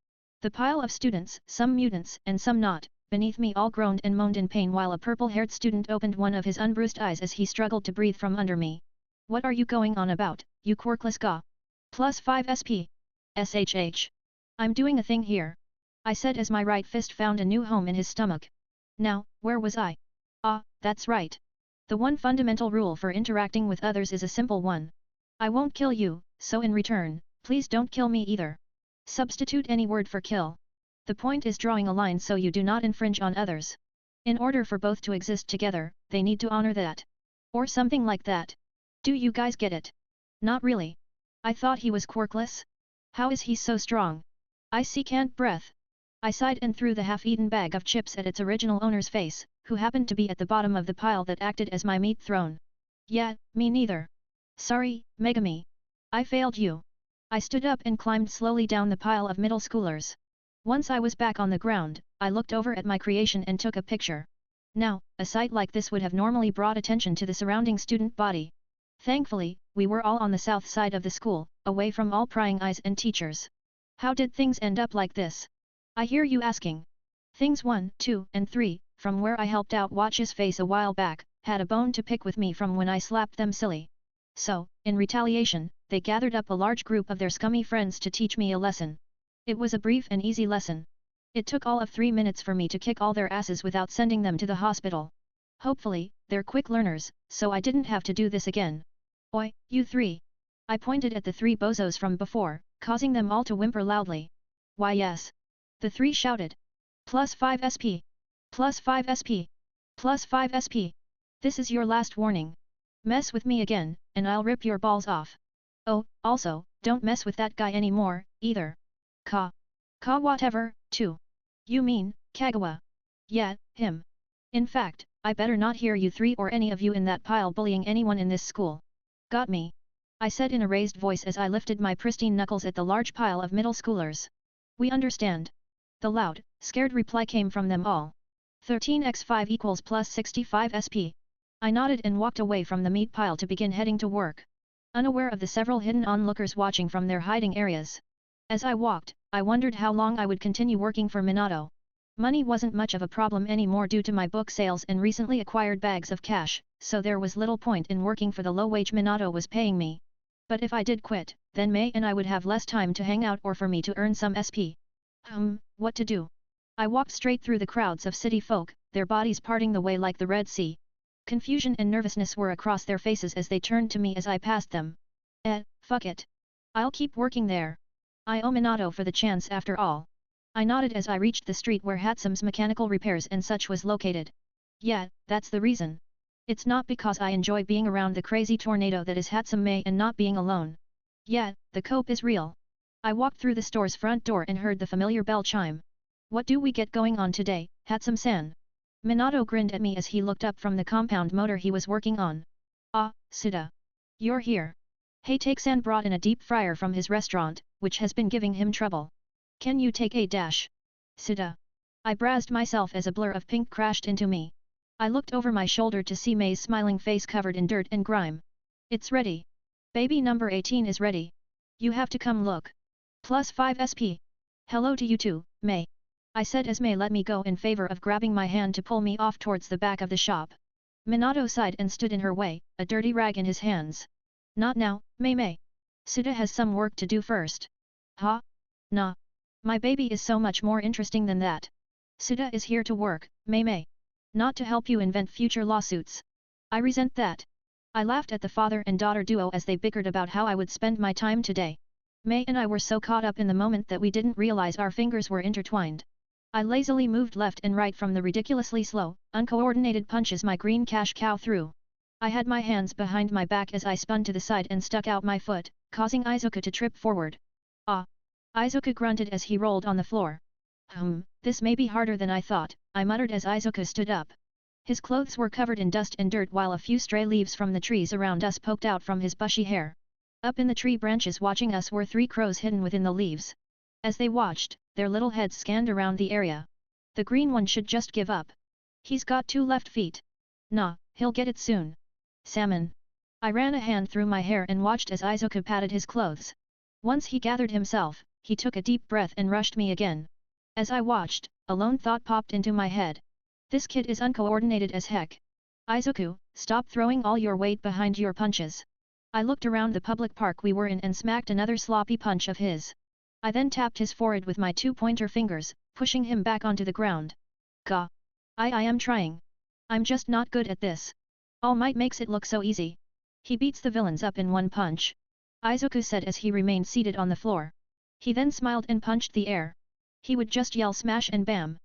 [SPEAKER 1] The pile of students, some mutants and some not, beneath me all groaned and moaned in pain while a purple-haired student opened one of his unbruised eyes as he struggled to breathe from under me. What are you going on about, you quirkless ga? Plus 5 SP. SHH. I'm doing a thing here. I said as my right fist found a new home in his stomach. Now, where was I? Ah, that's right. The one fundamental rule for interacting with others is a simple one. I won't kill you, so in return, please don't kill me either. Substitute any word for kill. The point is drawing a line so you do not infringe on others. In order for both to exist together, they need to honor that. Or something like that. Do you guys get it? Not really. I thought he was quirkless. How is he so strong? I see can't breath. I sighed and threw the half-eaten bag of chips at its original owner's face, who happened to be at the bottom of the pile that acted as my meat throne. Yeah, me neither. Sorry, Megami. I failed you. I stood up and climbed slowly down the pile of middle schoolers. Once I was back on the ground, I looked over at my creation and took a picture. Now, a sight like this would have normally brought attention to the surrounding student body. Thankfully, we were all on the south side of the school, away from all prying eyes and teachers. How did things end up like this? I hear you asking. Things 1, 2, and 3, from where I helped out Watch's face a while back, had a bone to pick with me from when I slapped them silly. So, in retaliation, they gathered up a large group of their scummy friends to teach me a lesson. It was a brief and easy lesson. It took all of 3 minutes for me to kick all their asses without sending them to the hospital. Hopefully, they're quick learners, so I didn't have to do this again. Oi, you three! I pointed at the 3 bozos from before, causing them all to whimper loudly. Why yes! The 3 shouted. Plus 5 SP! Plus 5 SP! Plus 5 SP! This is your last warning. Mess with me again, and I'll rip your balls off. Oh, also, don't mess with that guy anymore, either. Ka whatever, too. You mean, Kagawa? Yeah, him. In fact, I better not hear you 3 or any of you in that pile bullying anyone in this school. Got me. I said in a raised voice as I lifted my pristine knuckles at the large pile of middle schoolers. We understand. The loud, scared reply came from them all. 13x5 equals plus 65 SP. I nodded and walked away from the meat pile to begin heading to work. Unaware of the several hidden onlookers watching from their hiding areas. As I walked, I wondered how long I would continue working for Minato. Money wasn't much of a problem anymore due to my book sales and recently acquired bags of cash, so there was little point in working for the low wage Minato was paying me. But if I did quit, then May and I would have less time to hang out or for me to earn some SP. What to do? I walked straight through the crowds of city folk, their bodies parting the way like the Red Sea. Confusion and nervousness were across their faces as they turned to me as I passed them. Fuck it. I'll keep working there. I owe Minato for the chance after all. I nodded as I reached the street where Hatsume's mechanical repairs and such was located. Yeah, that's the reason. It's not because I enjoy being around the crazy tornado that is Hatsume and not being alone. Yeah, the cope is real. I walked through the store's front door and heard the familiar bell chime. What do we get going on today, Hatsume-san? Minato grinned at me as he looked up from the compound motor he was working on. Ah, Suda. You're here. Heitake-san brought in a deep fryer from his restaurant, which has been giving him trouble. Can you take a dash? Suda. I brazzed myself as a blur of pink crashed into me. I looked over my shoulder to see May's smiling face covered in dirt and grime. It's ready. Baby number 18 is ready. You have to come look. Plus 5 SP. Hello to you too, May. I said as May let me go in favor of grabbing my hand to pull me off towards the back of the shop. Minato sighed and stood in her way, a dirty rag in his hands. Not now, May. Suda has some work to do first. Ha? Nah. My baby is so much more interesting than that. Suda is here to work, May. Not to help you invent future lawsuits. I resent that. I laughed at the father and daughter duo as they bickered about how I would spend my time today. May and I were so caught up in the moment that we didn't realize our fingers were intertwined. I lazily moved left and right from the ridiculously slow, uncoordinated punches my green cash cow threw. I had my hands behind my back as I spun to the side and stuck out my foot, causing Izuku to trip forward. Ah! Izuku grunted as he rolled on the floor. This may be harder than I thought, I muttered as Izuku stood up. His clothes were covered in dust and dirt while a few stray leaves from the trees around us poked out from his bushy hair. Up in the tree branches watching us were 3 crows hidden within the leaves. As they watched, their little heads scanned around the area. The green one should just give up. He's got 2 left feet. Nah, he'll get it soon. Salmon. I ran a hand through my hair and watched as Izuku patted his clothes. Once he gathered himself, he took a deep breath and rushed me again. As I watched, a lone thought popped into my head. This kid is uncoordinated as heck. Izuku, stop throwing all your weight behind your punches. I looked around the public park we were in and smacked another sloppy punch of his. I then tapped his forehead with my 2 pointer fingers, pushing him back onto the ground. Gah! I am trying. I'm just not good at this. All Might makes it look so easy. He beats the villains up in one punch. Izuku said as he remained seated on the floor. He then smiled and punched the air. He would just yell smash and bam.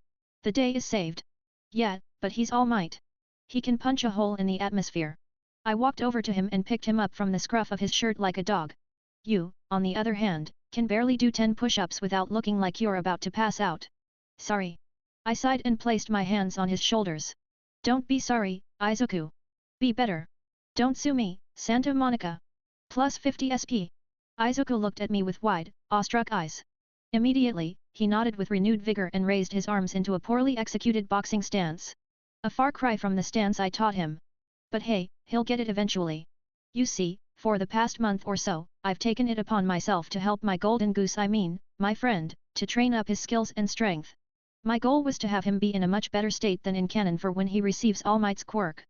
[SPEAKER 1] The day is saved. Yeah, but he's All Might. He can punch a hole in the atmosphere. I walked over to him and picked him up from the scruff of his shirt like a dog. You, on the other hand, can barely do 10 push-ups without looking like you're about to pass out. Sorry. I sighed and placed my hands on his shoulders. Don't be sorry, Izuku. Be better. Don't sue me, Santa Monica. Plus 50 SP. Izuku looked at me with wide, awestruck eyes. Immediately, he nodded with renewed vigor and raised his arms into a poorly executed boxing stance. A far cry from the stance I taught him. But hey, he'll get it eventually. You see, for the past month or so, I've taken it upon myself to help my golden goose my friend, to train up his skills and strength. My goal was to have him be in a much better state than in canon for when he receives All Might's quirk.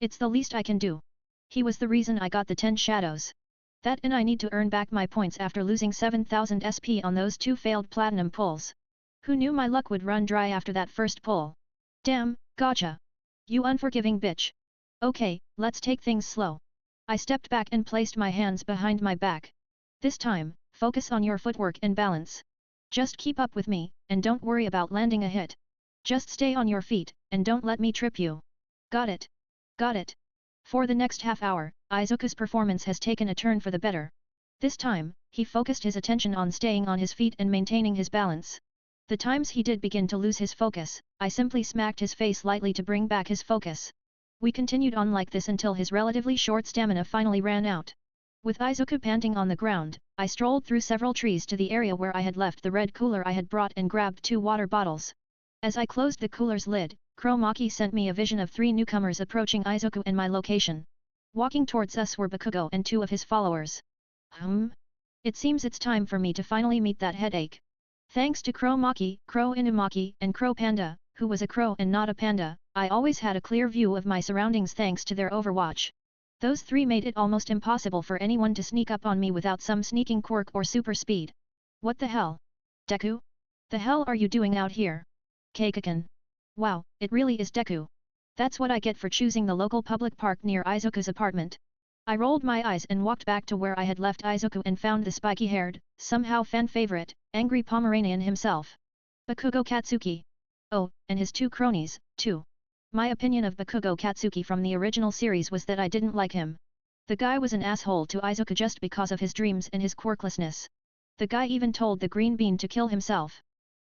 [SPEAKER 1] It's the least I can do. He was the reason I got the 10 shadows. That and I need to earn back my points after losing 7000 SP on those 2 failed platinum pulls. Who knew my luck would run dry after that first pull? Damn, gotcha. You unforgiving bitch. Okay, let's take things slow. I stepped back and placed my hands behind my back. This time, focus on your footwork and balance. Just keep up with me, and don't worry about landing a hit. Just stay on your feet, and don't let me trip you. Got it. Got it. For the next half hour, Izuku's performance has taken a turn for the better. This time, he focused his attention on staying on his feet and maintaining his balance. The times he did begin to lose his focus, I simply smacked his face lightly to bring back his focus. We continued on like this until his relatively short stamina finally ran out. With Izuku panting on the ground, I strolled through several trees to the area where I had left the red cooler I had brought and grabbed 2 water bottles. As I closed the cooler's lid, Chromaki sent me a vision of 3 newcomers approaching Izuku and my location. Walking towards us were Bakugo and 2 of his followers. It seems it's time for me to finally meet that headache. Thanks to Chromaki, Crow Inumaki, and Crow Panda, who was a crow and not a panda, I always had a clear view of my surroundings thanks to their overwatch. Those 3 made it almost impossible for anyone to sneak up on me without some sneaking quirk or super speed. What the hell? Deku? The hell are you doing out here? Keikakan. Wow, it really is Deku. That's what I get for choosing the local public park near Izuku's apartment. I rolled my eyes and walked back to where I had left Izuku and found the spiky-haired, somehow fan-favorite, angry Pomeranian himself. Bakugo Katsuki. Oh, and his 2 cronies, too. My opinion of Bakugo Katsuki from the original series was that I didn't like him. The guy was an asshole to Izuku just because of his dreams and his quirklessness. The guy even told the green bean to kill himself.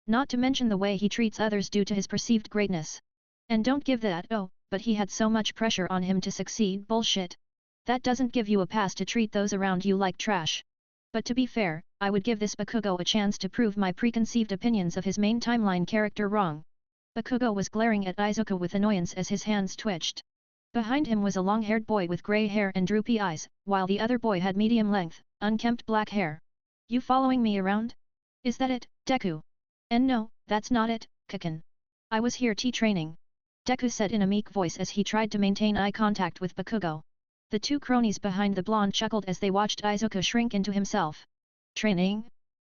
[SPEAKER 1] Not to mention the way he treats others due to his perceived greatness. And don't give that but he had so much pressure on him to succeed bullshit. That doesn't give you a pass to treat those around you like trash. But to be fair, I would give this Bakugo a chance to prove my preconceived opinions of his main timeline character wrong. Bakugo was glaring at Izuku with annoyance as his hands twitched. Behind him was a long-haired boy with grey hair and droopy eyes, while the other boy had medium-length, unkempt black hair. You following me around? Is that it, Deku? And no, that's not it, Kakan. I was here training. Deku said in a meek voice as he tried to maintain eye contact with Bakugo. The 2 cronies behind the blonde chuckled as they watched Izuku shrink into himself. Training?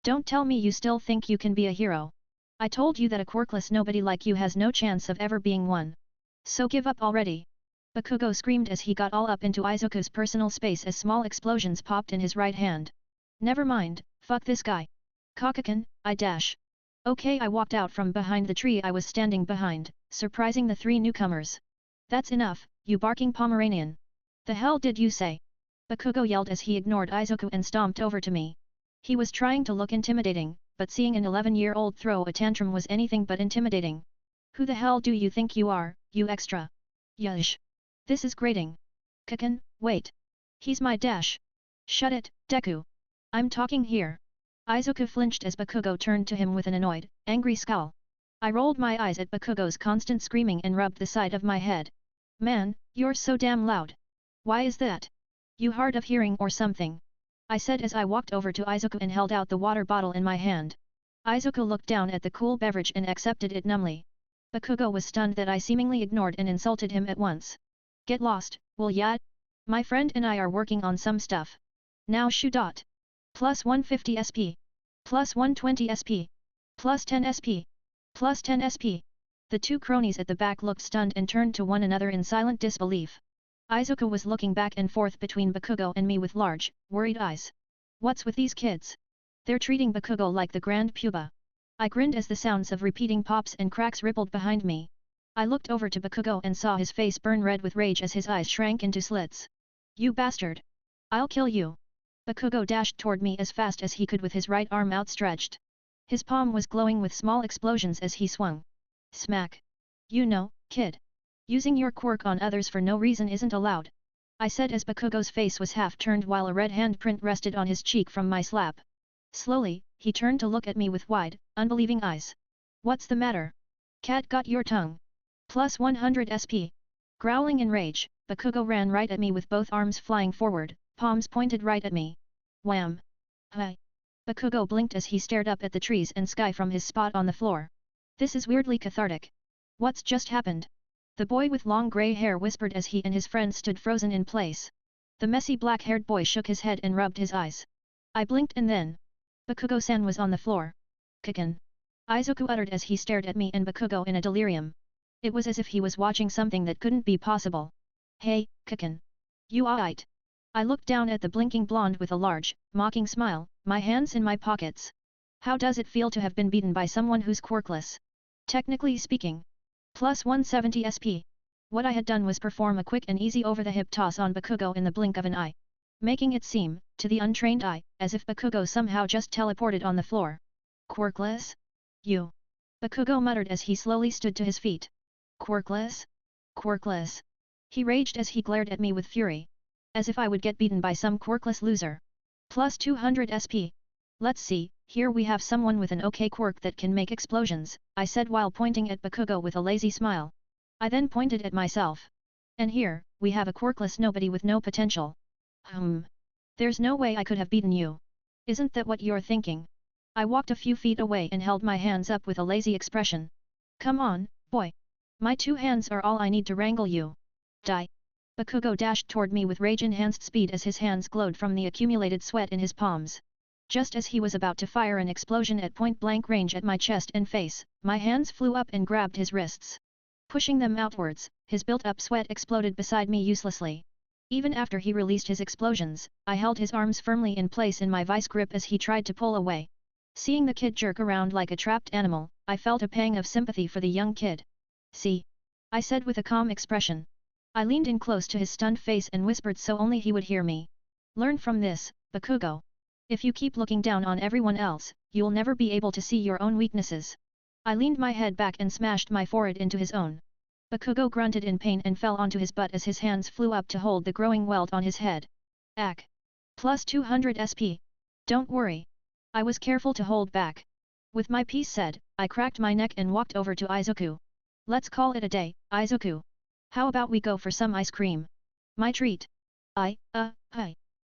[SPEAKER 1] Don't tell me you still think you can be a hero. I told you that a quirkless nobody like you has no chance of ever being one. So give up already. Bakugo screamed as he got all up into Izuku's personal space as small explosions popped in his right hand. Never mind, fuck this guy. Kakakan, I dash. Okay, I walked out from behind the tree I was standing behind, surprising the 3 newcomers. That's enough, you barking Pomeranian. The hell did you say? Bakugo yelled as he ignored Izuku and stomped over to me. He was trying to look intimidating, but seeing an 11-year-old throw a tantrum was anything but intimidating. Who the hell do you think you are, you extra? Yush. This is grating. Kakan, wait. He's my dash. Shut it, Deku. I'm talking here. Izuku flinched as Bakugo turned to him with an annoyed, angry scowl. I rolled my eyes at Bakugo's constant screaming and rubbed the side of my head. Man, you're so damn loud. Why is that? You hard of hearing or something? I said as I walked over to Izuku and held out the water bottle in my hand. Izuku looked down at the cool beverage and accepted it numbly. Bakugo was stunned that I seemingly ignored and insulted him at once. Get lost, will ya? My friend and I are working on some stuff. Now shoo dot. Plus 150 SP. Plus 120 SP. Plus 10 SP. Plus 10 SP. The two cronies at the back looked stunned and turned to one another in silent disbelief. Izuku was looking back and forth between Bakugo and me with large, worried eyes. What's with these kids? They're treating Bakugo like the grand puba. I grinned as the sounds of repeating pops and cracks rippled behind me. I looked over to Bakugo and saw his face burn red with rage as his eyes shrank into slits. You bastard! I'll kill you! Bakugo dashed toward me as fast as he could with his right arm outstretched. His palm was glowing with small explosions as he swung. Smack! You know, kid. Using your quirk on others for no reason isn't allowed. I said as Bakugo's face was half turned while a red handprint rested on his cheek from my slap. Slowly, he turned to look at me with wide, unbelieving eyes. What's the matter? Cat got your tongue. Plus 100 SP. Growling in rage, Bakugo ran right at me with both arms flying forward, palms pointed right at me. Wham! Hi! Bakugo blinked as he stared up at the trees and sky from his spot on the floor. This is weirdly cathartic. What's just happened? The boy with long grey hair whispered as he and his friend stood frozen in place. The messy black-haired boy shook his head and rubbed his eyes. I blinked and then... Bakugo-san was on the floor. Kikin! Izuku uttered as he stared at me and Bakugo in a delirium. It was as if he was watching something that couldn't be possible. Hey, Kikin! You alright? I looked down at the blinking blonde with a large, mocking smile, my hands in my pockets. How does it feel to have been beaten by someone who's quirkless? Technically speaking. Plus 170 SP. What I had done was perform a quick and easy over-the-hip toss on Bakugo in the blink of an eye. Making it seem, to the untrained eye, as if Bakugo somehow just teleported on the floor. Quirkless? You. Bakugo muttered as he slowly stood to his feet. Quirkless? Quirkless. He raged as he glared at me with fury. As if I would get beaten by some quirkless loser. Plus 200 SP. Let's see, here we have someone with an okay quirk that can make explosions, I said while pointing at Bakugo with a lazy smile. I then pointed at myself. And here, we have a quirkless nobody with no potential. There's no way I could have beaten you. Isn't that what you're thinking? I walked a few feet away and held my hands up with a lazy expression. Come on, boy. My two hands are all I need to wrangle you. Die. Bakugo dashed toward me with rage-enhanced speed as his hands glowed from the accumulated sweat in his palms. Just as he was about to fire an explosion at point-blank range at my chest and face, my hands flew up and grabbed his wrists. Pushing them outwards, his built-up sweat exploded beside me uselessly. Even after he released his explosions, I held his arms firmly in place in my vice grip as he tried to pull away. Seeing the kid jerk around like a trapped animal, I felt a pang of sympathy for the young kid. See? I said with a calm expression. I leaned in close to his stunned face and whispered so only he would hear me. Learn from this, Bakugo. If you keep looking down on everyone else, you'll never be able to see your own weaknesses. I leaned my head back and smashed my forehead into his own. Bakugo grunted in pain and fell onto his butt as his hands flew up to hold the growing welt on his head. Ack. Plus 200 SP. Don't worry. I was careful to hold back. With my piece said, I cracked my neck and walked over to Izuku. Let's call it a day, Izuku. How about we go for some ice cream? My treat. I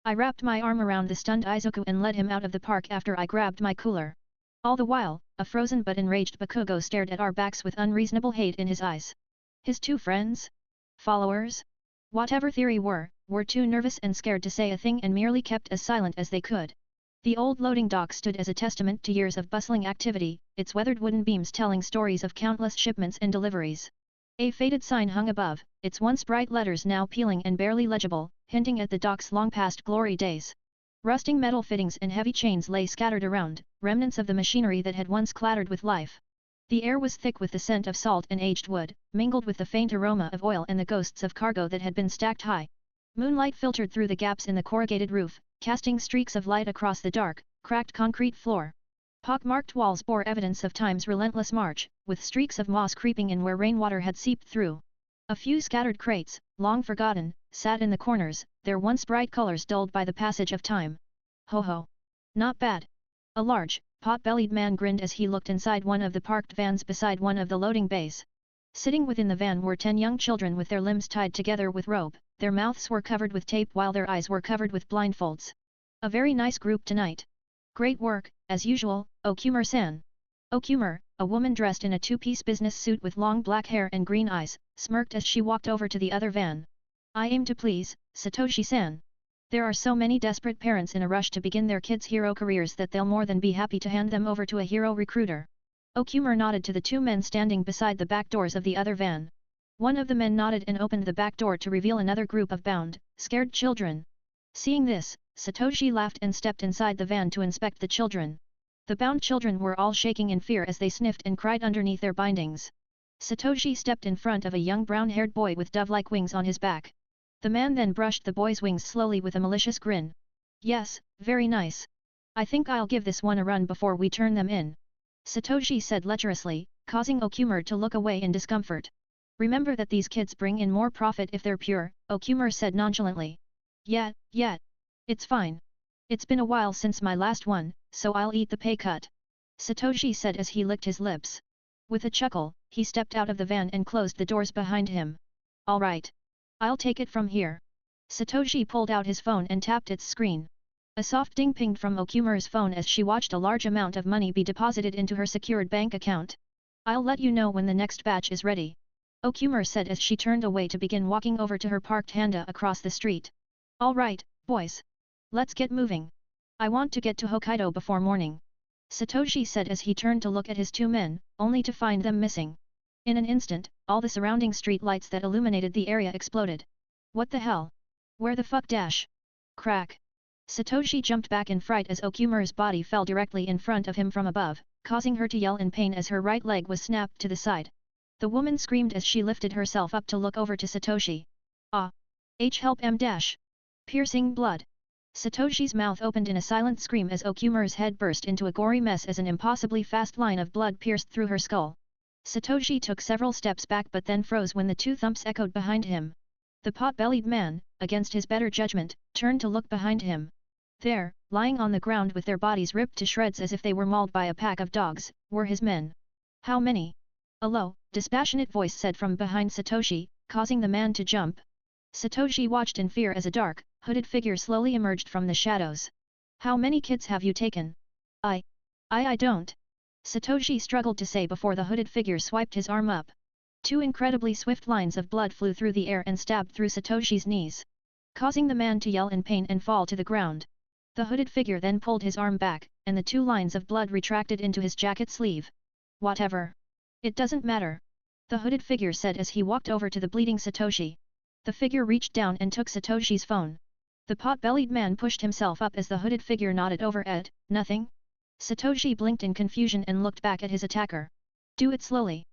[SPEAKER 1] wrapped my arm around the stunned Izuku and led him out of the park after I grabbed my cooler. All the while, a frozen but enraged Bakugo stared at our backs with unreasonable hate in his eyes. His two friends? Followers? Whatever theory were too nervous and scared to say a thing and merely kept as silent as they could. The old loading dock stood as a testament to years of bustling activity, its weathered wooden beams telling stories of countless shipments and deliveries. A faded sign hung above, its once bright letters now peeling and barely legible, hinting at the dock's long-past glory days. Rusting metal fittings and heavy chains lay scattered around, remnants of the machinery that had once clattered with life. The air was thick with the scent of salt and aged wood, mingled with the faint aroma of oil and the ghosts of cargo that had been stacked high. Moonlight filtered through the gaps in the corrugated roof, casting streaks of light across the dark, cracked concrete floor. Pock-marked walls bore evidence of time's relentless march, with streaks of moss creeping in where rainwater had seeped through. A few scattered crates, long forgotten, sat in the corners, their once bright colors dulled by the passage of time. Ho ho! Not bad. A large, pot-bellied man grinned as he looked inside one of the parked vans beside one of the loading bays. Sitting within the van were 10 young children with their limbs tied together with rope, their mouths were covered with tape while their eyes were covered with blindfolds. A very nice group tonight. Great work, as usual, Okumura-san. Okumura, a woman dressed in a two-piece business suit with long black hair and green eyes, smirked as she walked over to the other van. I aim to please, Satoshi-san. There are so many desperate parents in a rush to begin their kids' hero careers that they'll more than be happy to hand them over to a hero recruiter. Okumur nodded to the two men standing beside the back doors of the other van. One of the men nodded and opened the back door to reveal another group of bound, scared children. Seeing this, Satoshi laughed and stepped inside the van to inspect the children. The bound children were all shaking in fear as they sniffed and cried underneath their bindings. Satoshi stepped in front of a young brown-haired boy with dove-like wings on his back. The man then brushed the boy's wings slowly with a malicious grin. Yes, very nice. I think I'll give this one a run before we turn them in. Satoshi said lecherously, causing Okumur to look away in discomfort. Remember that these kids bring in more profit if they're pure, Okumur said nonchalantly. Yeah. It's fine. It's been a while since my last one, so I'll eat the pay cut. Satoshi said as he licked his lips. With a chuckle, he stepped out of the van and closed the doors behind him. Alright. I'll take it from here. Satoshi pulled out his phone and tapped its screen. A soft ding pinged from Okumur's phone as she watched a large amount of money be deposited into her secured bank account. I'll let you know when the next batch is ready. Okumur said as she turned away to begin walking over to her parked Honda across the street. Alright, boys. Let's get moving. I want to get to Hokkaido before morning. Satoshi said as he turned to look at his two men, only to find them missing. In an instant, all the surrounding street lights that illuminated the area exploded. What the hell? Where the fuck dash? Crack. Satoshi jumped back in fright as Okumur's body fell directly in front of him from above, causing her to yell in pain as her right leg was snapped to the side. The woman screamed as she lifted herself up to look over to Satoshi. Ah! Help M dash! Piercing blood! Satoshi's mouth opened in a silent scream as Okumur's head burst into a gory mess as an impossibly fast line of blood pierced through her skull. Satoshi took several steps back but then froze when the two thumps echoed behind him. The pot-bellied man, against his better judgment, turned to look behind him. There, lying on the ground with their bodies ripped to shreds as if they were mauled by a pack of dogs, were his men. How many? A low, dispassionate voice said from behind Satoshi, causing the man to jump. Satoshi watched in fear as a dark, hooded figure slowly emerged from the shadows. How many kids have you taken? I don't. Satoshi struggled to say before the hooded figure swiped his arm up. Two incredibly swift lines of blood flew through the air and stabbed through Satoshi's knees, causing the man to yell in pain and fall to the ground. The hooded figure then pulled his arm back, and the two lines of blood retracted into his jacket sleeve. Whatever. It doesn't matter. The hooded figure said as he walked over to the bleeding Satoshi. The figure reached down and took Satoshi's phone. The pot-bellied man pushed himself up as the hooded figure nodded over at, nothing? Satoshi blinked in confusion and looked back at his attacker. Do it slowly.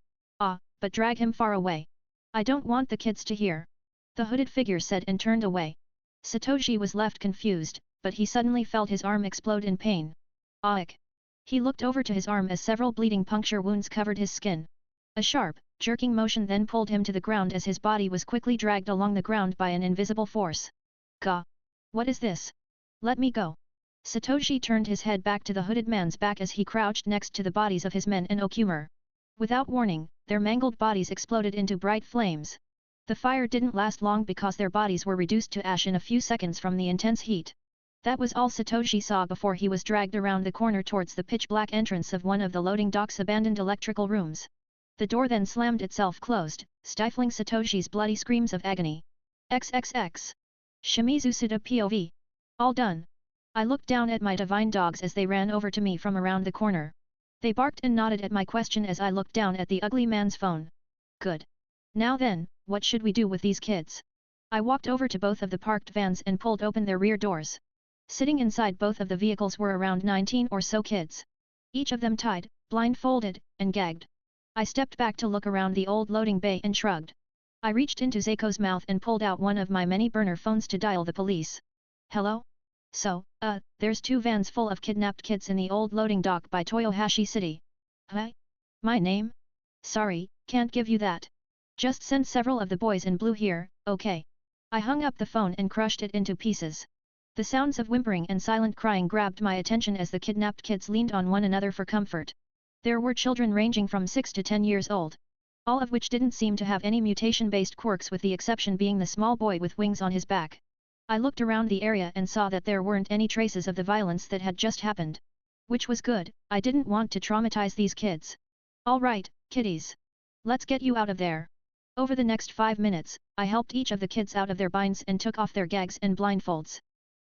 [SPEAKER 1] But drag him far away. I don't want the kids to hear. The hooded figure said and turned away. Satoshi was left confused, but he suddenly felt his arm explode in pain. Aik! He looked over to his arm as several bleeding puncture wounds covered his skin. A sharp, jerking motion then pulled him to the ground as his body was quickly dragged along the ground by an invisible force. Gah! What is this? Let me go. Satoshi turned his head back to the hooded man's back as he crouched next to the bodies of his men and Okumur. Without warning, their mangled bodies exploded into bright flames. The fire didn't last long because their bodies were reduced to ash in a few seconds from the intense heat. That was all Satoshi saw before he was dragged around the corner towards the pitch-black entrance of one of the loading dock's abandoned electrical rooms. The door then slammed itself closed, stifling Satoshi's bloody screams of agony. XXX. Shimizu Suda POV. All done. I looked down at my divine dogs as they ran over to me from around the corner. They barked and nodded at my question as I looked down at the ugly man's phone. Good. Now then, what should we do with these kids? I walked over to both of the parked vans and pulled open their rear doors. Sitting inside both of the vehicles were around 19 or so kids. Each of them tied, blindfolded, and gagged. I stepped back to look around the old loading bay and shrugged. I reached into Zeiko's mouth and pulled out one of my many burner phones to dial the police. Hello? So, there's two vans full of kidnapped kids in the old loading dock by Toyohashi City. Huh? My name? Sorry, can't give you that. Just send several of the boys in blue here, okay? I hung up the phone and crushed it into pieces. The sounds of whimpering and silent crying grabbed my attention as the kidnapped kids leaned on one another for comfort. There were children ranging from 6 to 10 years old. All of which didn't seem to have any mutation-based quirks with the exception being the small boy with wings on his back. I looked around the area and saw that there weren't any traces of the violence that had just happened. Which was good, I didn't want to traumatize these kids. Alright, kiddies. Let's get you out of there. Over the next 5 minutes, I helped each of the kids out of their binds and took off their gags and blindfolds.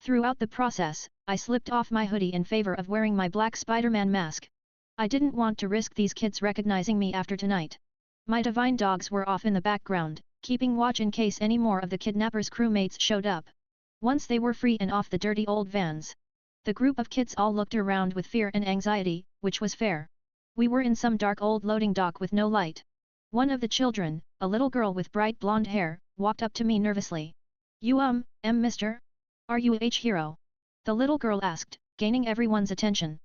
[SPEAKER 1] Throughout the process, I slipped off my hoodie in favor of wearing my black Spider-Man mask. I didn't want to risk these kids recognizing me after tonight. My divine dogs were off in the background, keeping watch in case any more of the kidnappers' crewmates showed up. Once they were free and off the dirty old vans, the group of kids all looked around with fear and anxiety, which was fair. We were in some dark old loading dock with no light. One of the children, a little girl with bright blonde hair, walked up to me nervously. You mister? Are you a hero? The little girl asked, gaining everyone's attention.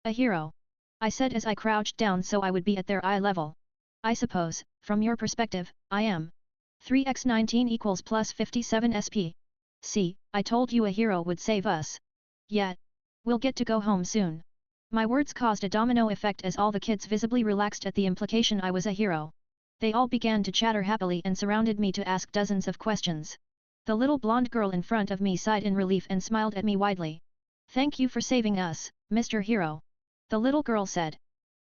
[SPEAKER 1] A hero? I said as I crouched down so I would be at their eye level. I suppose, from your perspective, I am. 3x19 equals plus 57 SP. See, I told you a hero would save us. Yet. We'll get to go home soon. My words caused a domino effect as all the kids visibly relaxed at the implication I was a hero. They all began to chatter happily and surrounded me to ask dozens of questions. The little blonde girl in front of me sighed in relief and smiled at me widely. Thank you for saving us, Mr. Hero. The little girl said.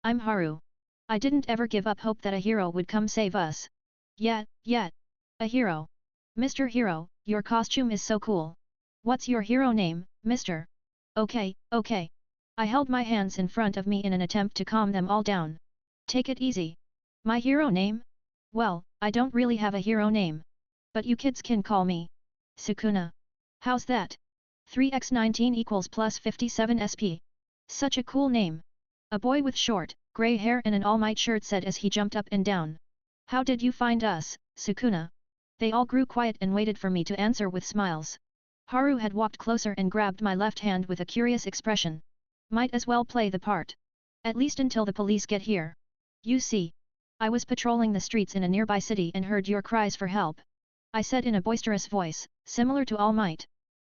[SPEAKER 1] I'm Haru. I didn't ever give up hope that a hero would come save us. Yet. A hero. Mr. Hero, your costume is so cool. What's your hero name, mister? Okay. I held my hands in front of me in an attempt to calm them all down. Take it easy. My hero name? Well, I don't really have a hero name. But you kids can call me Sukuna. How's that? 3x19 equals plus 57 SP. Such a cool name. A boy with short, grey hair and an all-might shirt said as he jumped up and down. How did you find us, Sukuna? They all grew quiet and waited for me to answer with smiles. Haru had walked closer and grabbed my left hand with a curious expression. Might as well play the part. At least until the police get here. You see. I was patrolling the streets in a nearby city and heard your cries for help. I said in a boisterous voice, similar to All Might.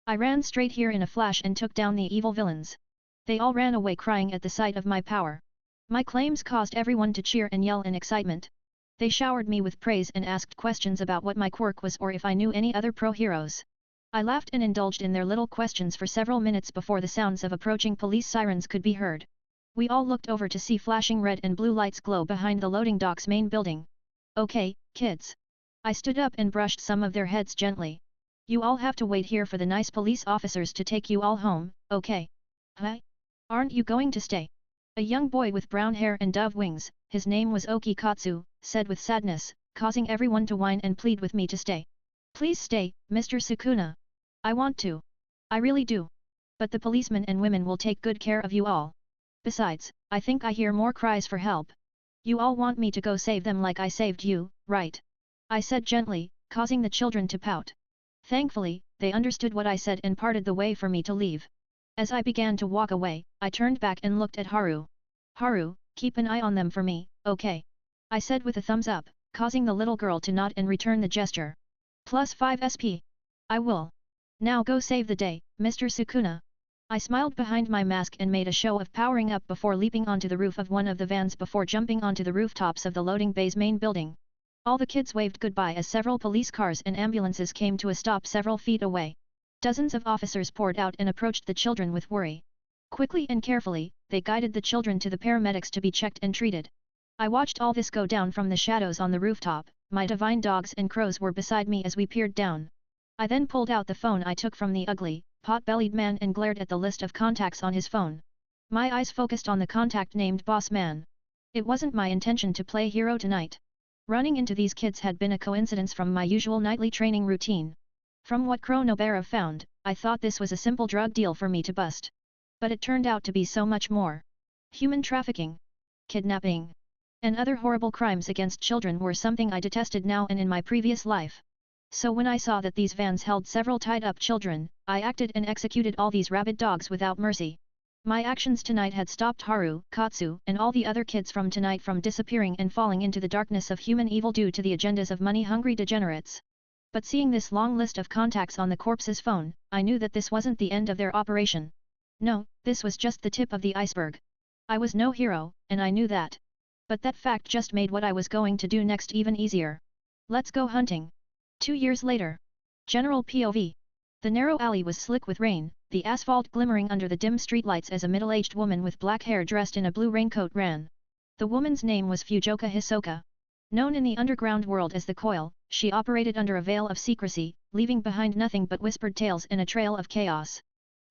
[SPEAKER 1] I ran straight here in a flash and took down the evil villains. They all ran away crying at the sight of my power. My claims caused everyone to cheer and yell in excitement. They showered me with praise and asked questions about what my quirk was or if I knew any other pro-heroes. I laughed and indulged in their little questions for several minutes before the sounds of approaching police sirens could be heard. We all looked over to see flashing red and blue lights glow behind the loading dock's main building. Okay, kids. I stood up and brushed some of their heads gently. You all have to wait here for the nice police officers to take you all home, okay? Huh? Aren't you going to stay? A young boy with brown hair and dove wings, his name was Oki Katsu, said with sadness, causing everyone to whine and plead with me to stay. Please stay, Mr. Sukuna. I want to. I really do. But the policemen and women will take good care of you all. Besides, I think I hear more cries for help. You all want me to go save them like I saved you, right? I said gently, causing the children to pout. Thankfully, they understood what I said and parted the way for me to leave. As I began to walk away, I turned back and looked at Haru. Haru, keep an eye on them for me, okay? I said with a thumbs up, causing the little girl to nod and return the gesture. Plus 5 SP. I will. Now go save the day, Mr. Sukuna. I smiled behind my mask and made a show of powering up before leaping onto the roof of one of the vans before jumping onto the rooftops of the loading bay's main building. All the kids waved goodbye as several police cars and ambulances came to a stop several feet away. Dozens of officers poured out and approached the children with worry. Quickly and carefully, they guided the children to the paramedics to be checked and treated. I watched all this go down from the shadows on the rooftop. My divine dogs and crows were beside me as we peered down. I then pulled out the phone I took from the ugly, pot-bellied man and glared at the list of contacts on his phone. My eyes focused on the contact named Boss Man. It wasn't my intention to play hero tonight. Running into these kids had been a coincidence from my usual nightly training routine. From what Chronobera found, I thought this was a simple drug deal for me to bust. But it turned out to be so much more. Human trafficking, kidnapping, and other horrible crimes against children were something I detested now and in my previous life. So when I saw that these vans held several tied-up children, I acted and executed all these rabid dogs without mercy. My actions tonight had stopped Haru, Katsu, and all the other kids from tonight from disappearing and falling into the darkness of human evil due to the agendas of money-hungry degenerates. But seeing this long list of contacts on the corpse's phone, I knew that this wasn't the end of their operation. No, this was just the tip of the iceberg. I was no hero, and I knew that. But that fact just made what I was going to do next even easier. Let's go hunting. 2 years later. General POV. The narrow alley was slick with rain, the asphalt glimmering under the dim streetlights as a middle-aged woman with black hair dressed in a blue raincoat ran. The woman's name was Fujoka Hisoka. Known in the underground world as the Coil, she operated under a veil of secrecy, leaving behind nothing but whispered tales and a trail of chaos.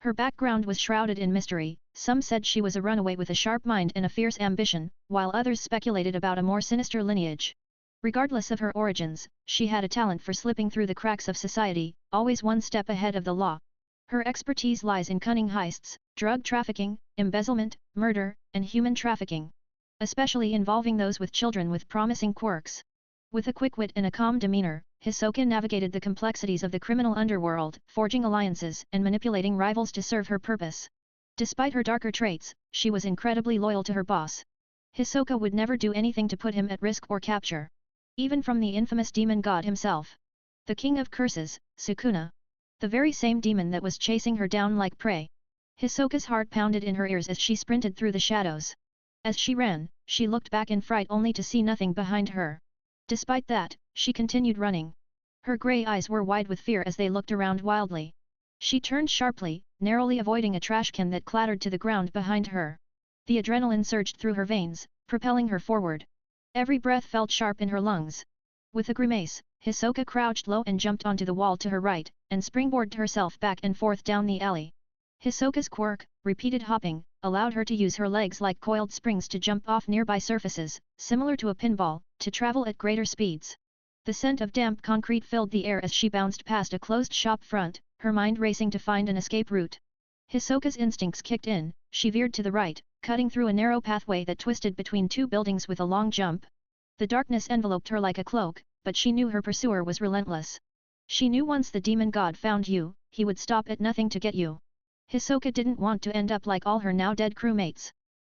[SPEAKER 1] Her background was shrouded in mystery, some said she was a runaway with a sharp mind and a fierce ambition, while others speculated about a more sinister lineage. Regardless of her origins, she had a talent for slipping through the cracks of society, always one step ahead of the law. Her expertise lies in cunning heists, drug trafficking, embezzlement, murder, and human trafficking. Especially involving those with children with promising quirks. With a quick wit and a calm demeanor, Hisoka navigated the complexities of the criminal underworld, forging alliances and manipulating rivals to serve her purpose. Despite her darker traits, she was incredibly loyal to her boss. Hisoka would never do anything to put him at risk or capture. Even from the infamous demon god himself. The king of curses, Sukuna. The very same demon that was chasing her down like prey. Hisoka's heart pounded in her ears as she sprinted through the shadows. As she ran, she looked back in fright only to see nothing behind her. Despite that, she continued running. Her grey eyes were wide with fear as they looked around wildly. She turned sharply, narrowly avoiding a trash can that clattered to the ground behind her. The adrenaline surged through her veins, propelling her forward. Every breath felt sharp in her lungs. With a grimace, Hisoka crouched low and jumped onto the wall to her right, and springboarded herself back and forth down the alley. Hisoka's quirk, repeated hopping, allowed her to use her legs like coiled springs to jump off nearby surfaces, similar to a pinball, to travel at greater speeds. The scent of damp concrete filled the air as she bounced past a closed shop front, her mind racing to find an escape route. Hisoka's instincts kicked in, she veered to the right, cutting through a narrow pathway that twisted between two buildings with a long jump. The darkness enveloped her like a cloak, but she knew her pursuer was relentless. She knew once the demon god found you, he would stop at nothing to get you. Hisoka didn't want to end up like all her now dead crewmates.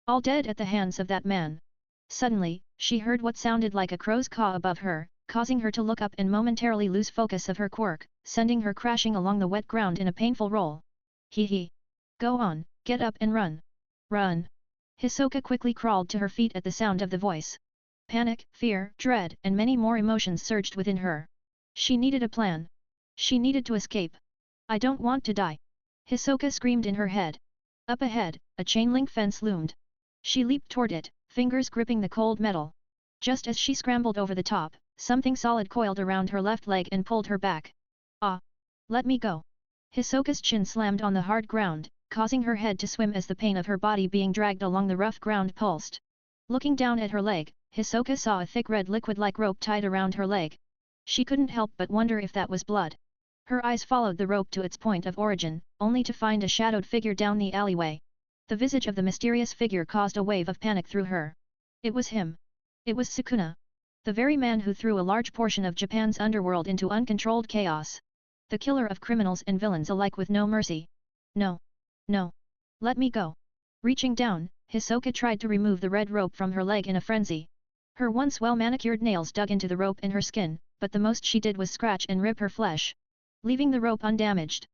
[SPEAKER 1] All dead at the hands of that man. Suddenly, she heard what sounded like a crow's caw above her, causing her to look up and momentarily lose focus of her quirk, sending her crashing along the wet ground in a painful roll. Hee hee. Go on, get up and run. Run. Hisoka quickly crawled to her feet at the sound of the voice. Panic, fear, dread, and many more emotions surged within her. She needed a plan. She needed to escape. I don't want to die. Hisoka screamed in her head. Up ahead, a chain-link fence loomed. She leaped toward it, fingers gripping the cold metal. Just as she scrambled over the top, something solid coiled around her left leg and pulled her back. Ah! Let me go. Hisoka's chin slammed on the hard ground, causing her head to swim as the pain of her body being dragged along the rough ground pulsed. Looking down at her leg, Hisoka saw a thick red liquid-like rope tied around her leg. She couldn't help but wonder if that was blood. Her eyes followed the rope to its point of origin, only to find a shadowed figure down the alleyway. The visage of the mysterious figure caused a wave of panic through her. It was him. It was Sukuna. The very man who threw a large portion of Japan's underworld into uncontrolled chaos. The killer of criminals and villains alike with no mercy. No. No. Let me go. Reaching down, Hisoka tried to remove the red rope from her leg in a frenzy. Her once well-manicured nails dug into the rope in her skin, but the most she did was scratch and rip her flesh. Leaving the rope undamaged.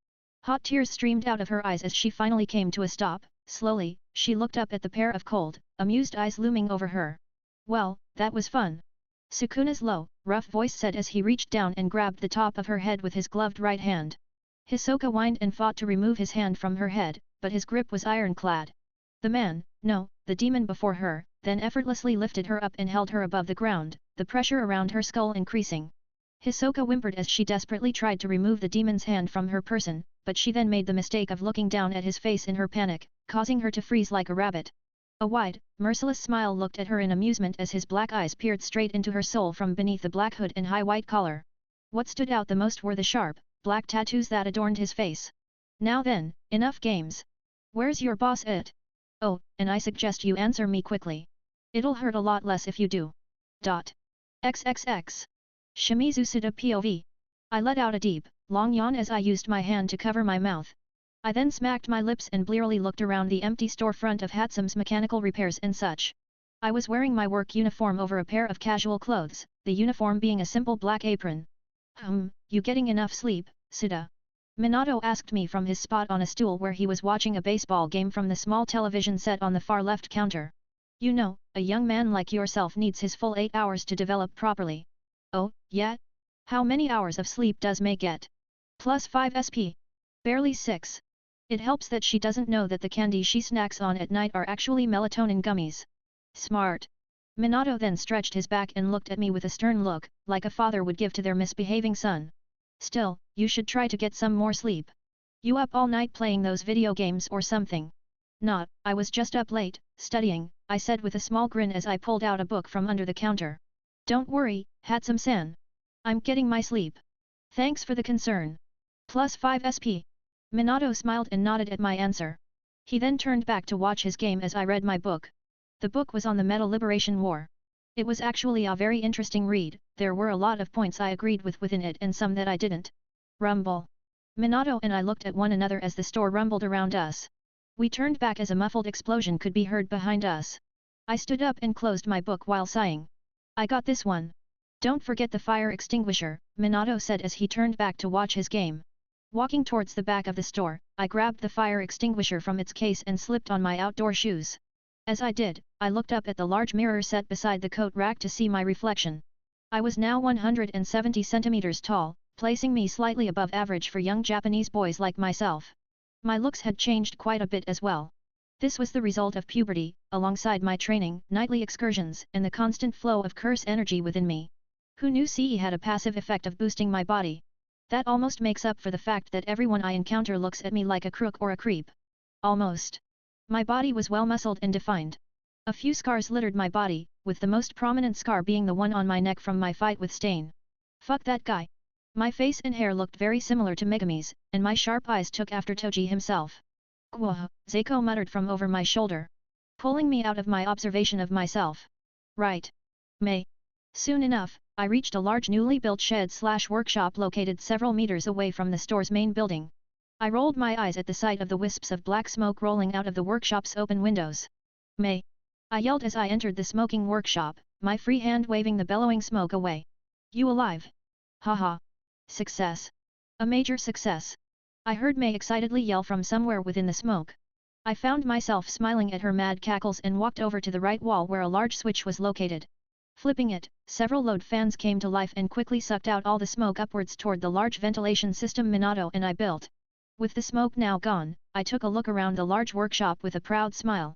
[SPEAKER 1] Hot tears streamed out of her eyes as she finally came to a stop. Slowly, she looked up at the pair of cold, amused eyes looming over her. Well, that was fun. Sukuna's low, rough voice said as he reached down and grabbed the top of her head with his gloved right hand. Hisoka whined and fought to remove his hand from her head, but his grip was ironclad. The man, no, the demon before her, then effortlessly lifted her up and held her above the ground, the pressure around her skull increasing. Hisoka whimpered as she desperately tried to remove the demon's hand from her person, but she then made the mistake of looking down at his face in her panic, causing her to freeze like a rabbit. A wide, merciless smile looked at her in amusement as his black eyes peered straight into her soul from beneath the black hood and high white collar. What stood out the most were the sharp, black tattoos that adorned his face. Now then, enough games. Where's your boss at? Oh, and I suggest you answer me quickly. It'll hurt a lot less if you do. XXX. Shimizu Suda POV. I let out a deep, long yawn as I used my hand to cover my mouth. I then smacked my lips and blearily looked around the empty storefront of Hatsum's mechanical repairs and such. I was wearing my work uniform over a pair of casual clothes, the uniform being a simple black apron. You getting enough sleep, Suda? Minato asked me from his spot on a stool where he was watching a baseball game from the small television set on the far left counter. You know, a young man like yourself needs his full 8 hours to develop properly. Oh, yeah? How many hours of sleep does May get? Plus 5 SP. Barely 6. It helps that she doesn't know that the candy she snacks on at night are actually melatonin gummies. Smart. Minato then stretched his back and looked at me with a stern look, like a father would give to their misbehaving son. Still, you should try to get some more sleep. You up all night playing those video games or something? Not, I was just up late, studying, I said with a small grin as I pulled out a book from under the counter. Don't worry, Hatsum-san. I'm getting my sleep. Thanks for the concern. Plus 5 SP. Minato smiled and nodded at my answer. He then turned back to watch his game as I read my book. The book was on the Metal Liberation War. It was actually a very interesting read, there were a lot of points I agreed with within it and some that I didn't. Rumble. Minato and I looked at one another as the store rumbled around us. We turned back as a muffled explosion could be heard behind us. I stood up and closed my book while sighing. I got this one. Don't forget the fire extinguisher, Minato said as he turned back to watch his game. Walking towards the back of the store, I grabbed the fire extinguisher from its case and slipped on my outdoor shoes. As I did, I looked up at the large mirror set beside the coat rack to see my reflection. I was now 170 centimeters tall, placing me slightly above average for young Japanese boys like myself. My looks had changed quite a bit as well. This was the result of puberty, alongside my training, nightly excursions, and the constant flow of curse energy within me. Who knew CE had a passive effect of boosting my body? That almost makes up for the fact that everyone I encounter looks at me like a crook or a creep. Almost. My body was well muscled and defined. A few scars littered my body, with the most prominent scar being the one on my neck from my fight with Stain. Fuck that guy. My face and hair looked very similar to Megami's, and my sharp eyes took after Toji himself. Gwah, Zeiko muttered from over my shoulder, pulling me out of my observation of myself. Right. May. Soon enough, I reached a large newly built shed/workshop located several meters away from the store's main building. I rolled my eyes at the sight of the wisps of black smoke rolling out of the workshop's open windows. May. I yelled as I entered the smoking workshop, my free hand waving the bellowing smoke away. You alive? Haha. Success. A major success. I heard May excitedly yell from somewhere within the smoke. I found myself smiling at her mad cackles and walked over to the right wall where a large switch was located. Flipping it, several load fans came to life and quickly sucked out all the smoke upwards toward the large ventilation system Minato and I built. With the smoke now gone, I took a look around the large workshop with a proud smile.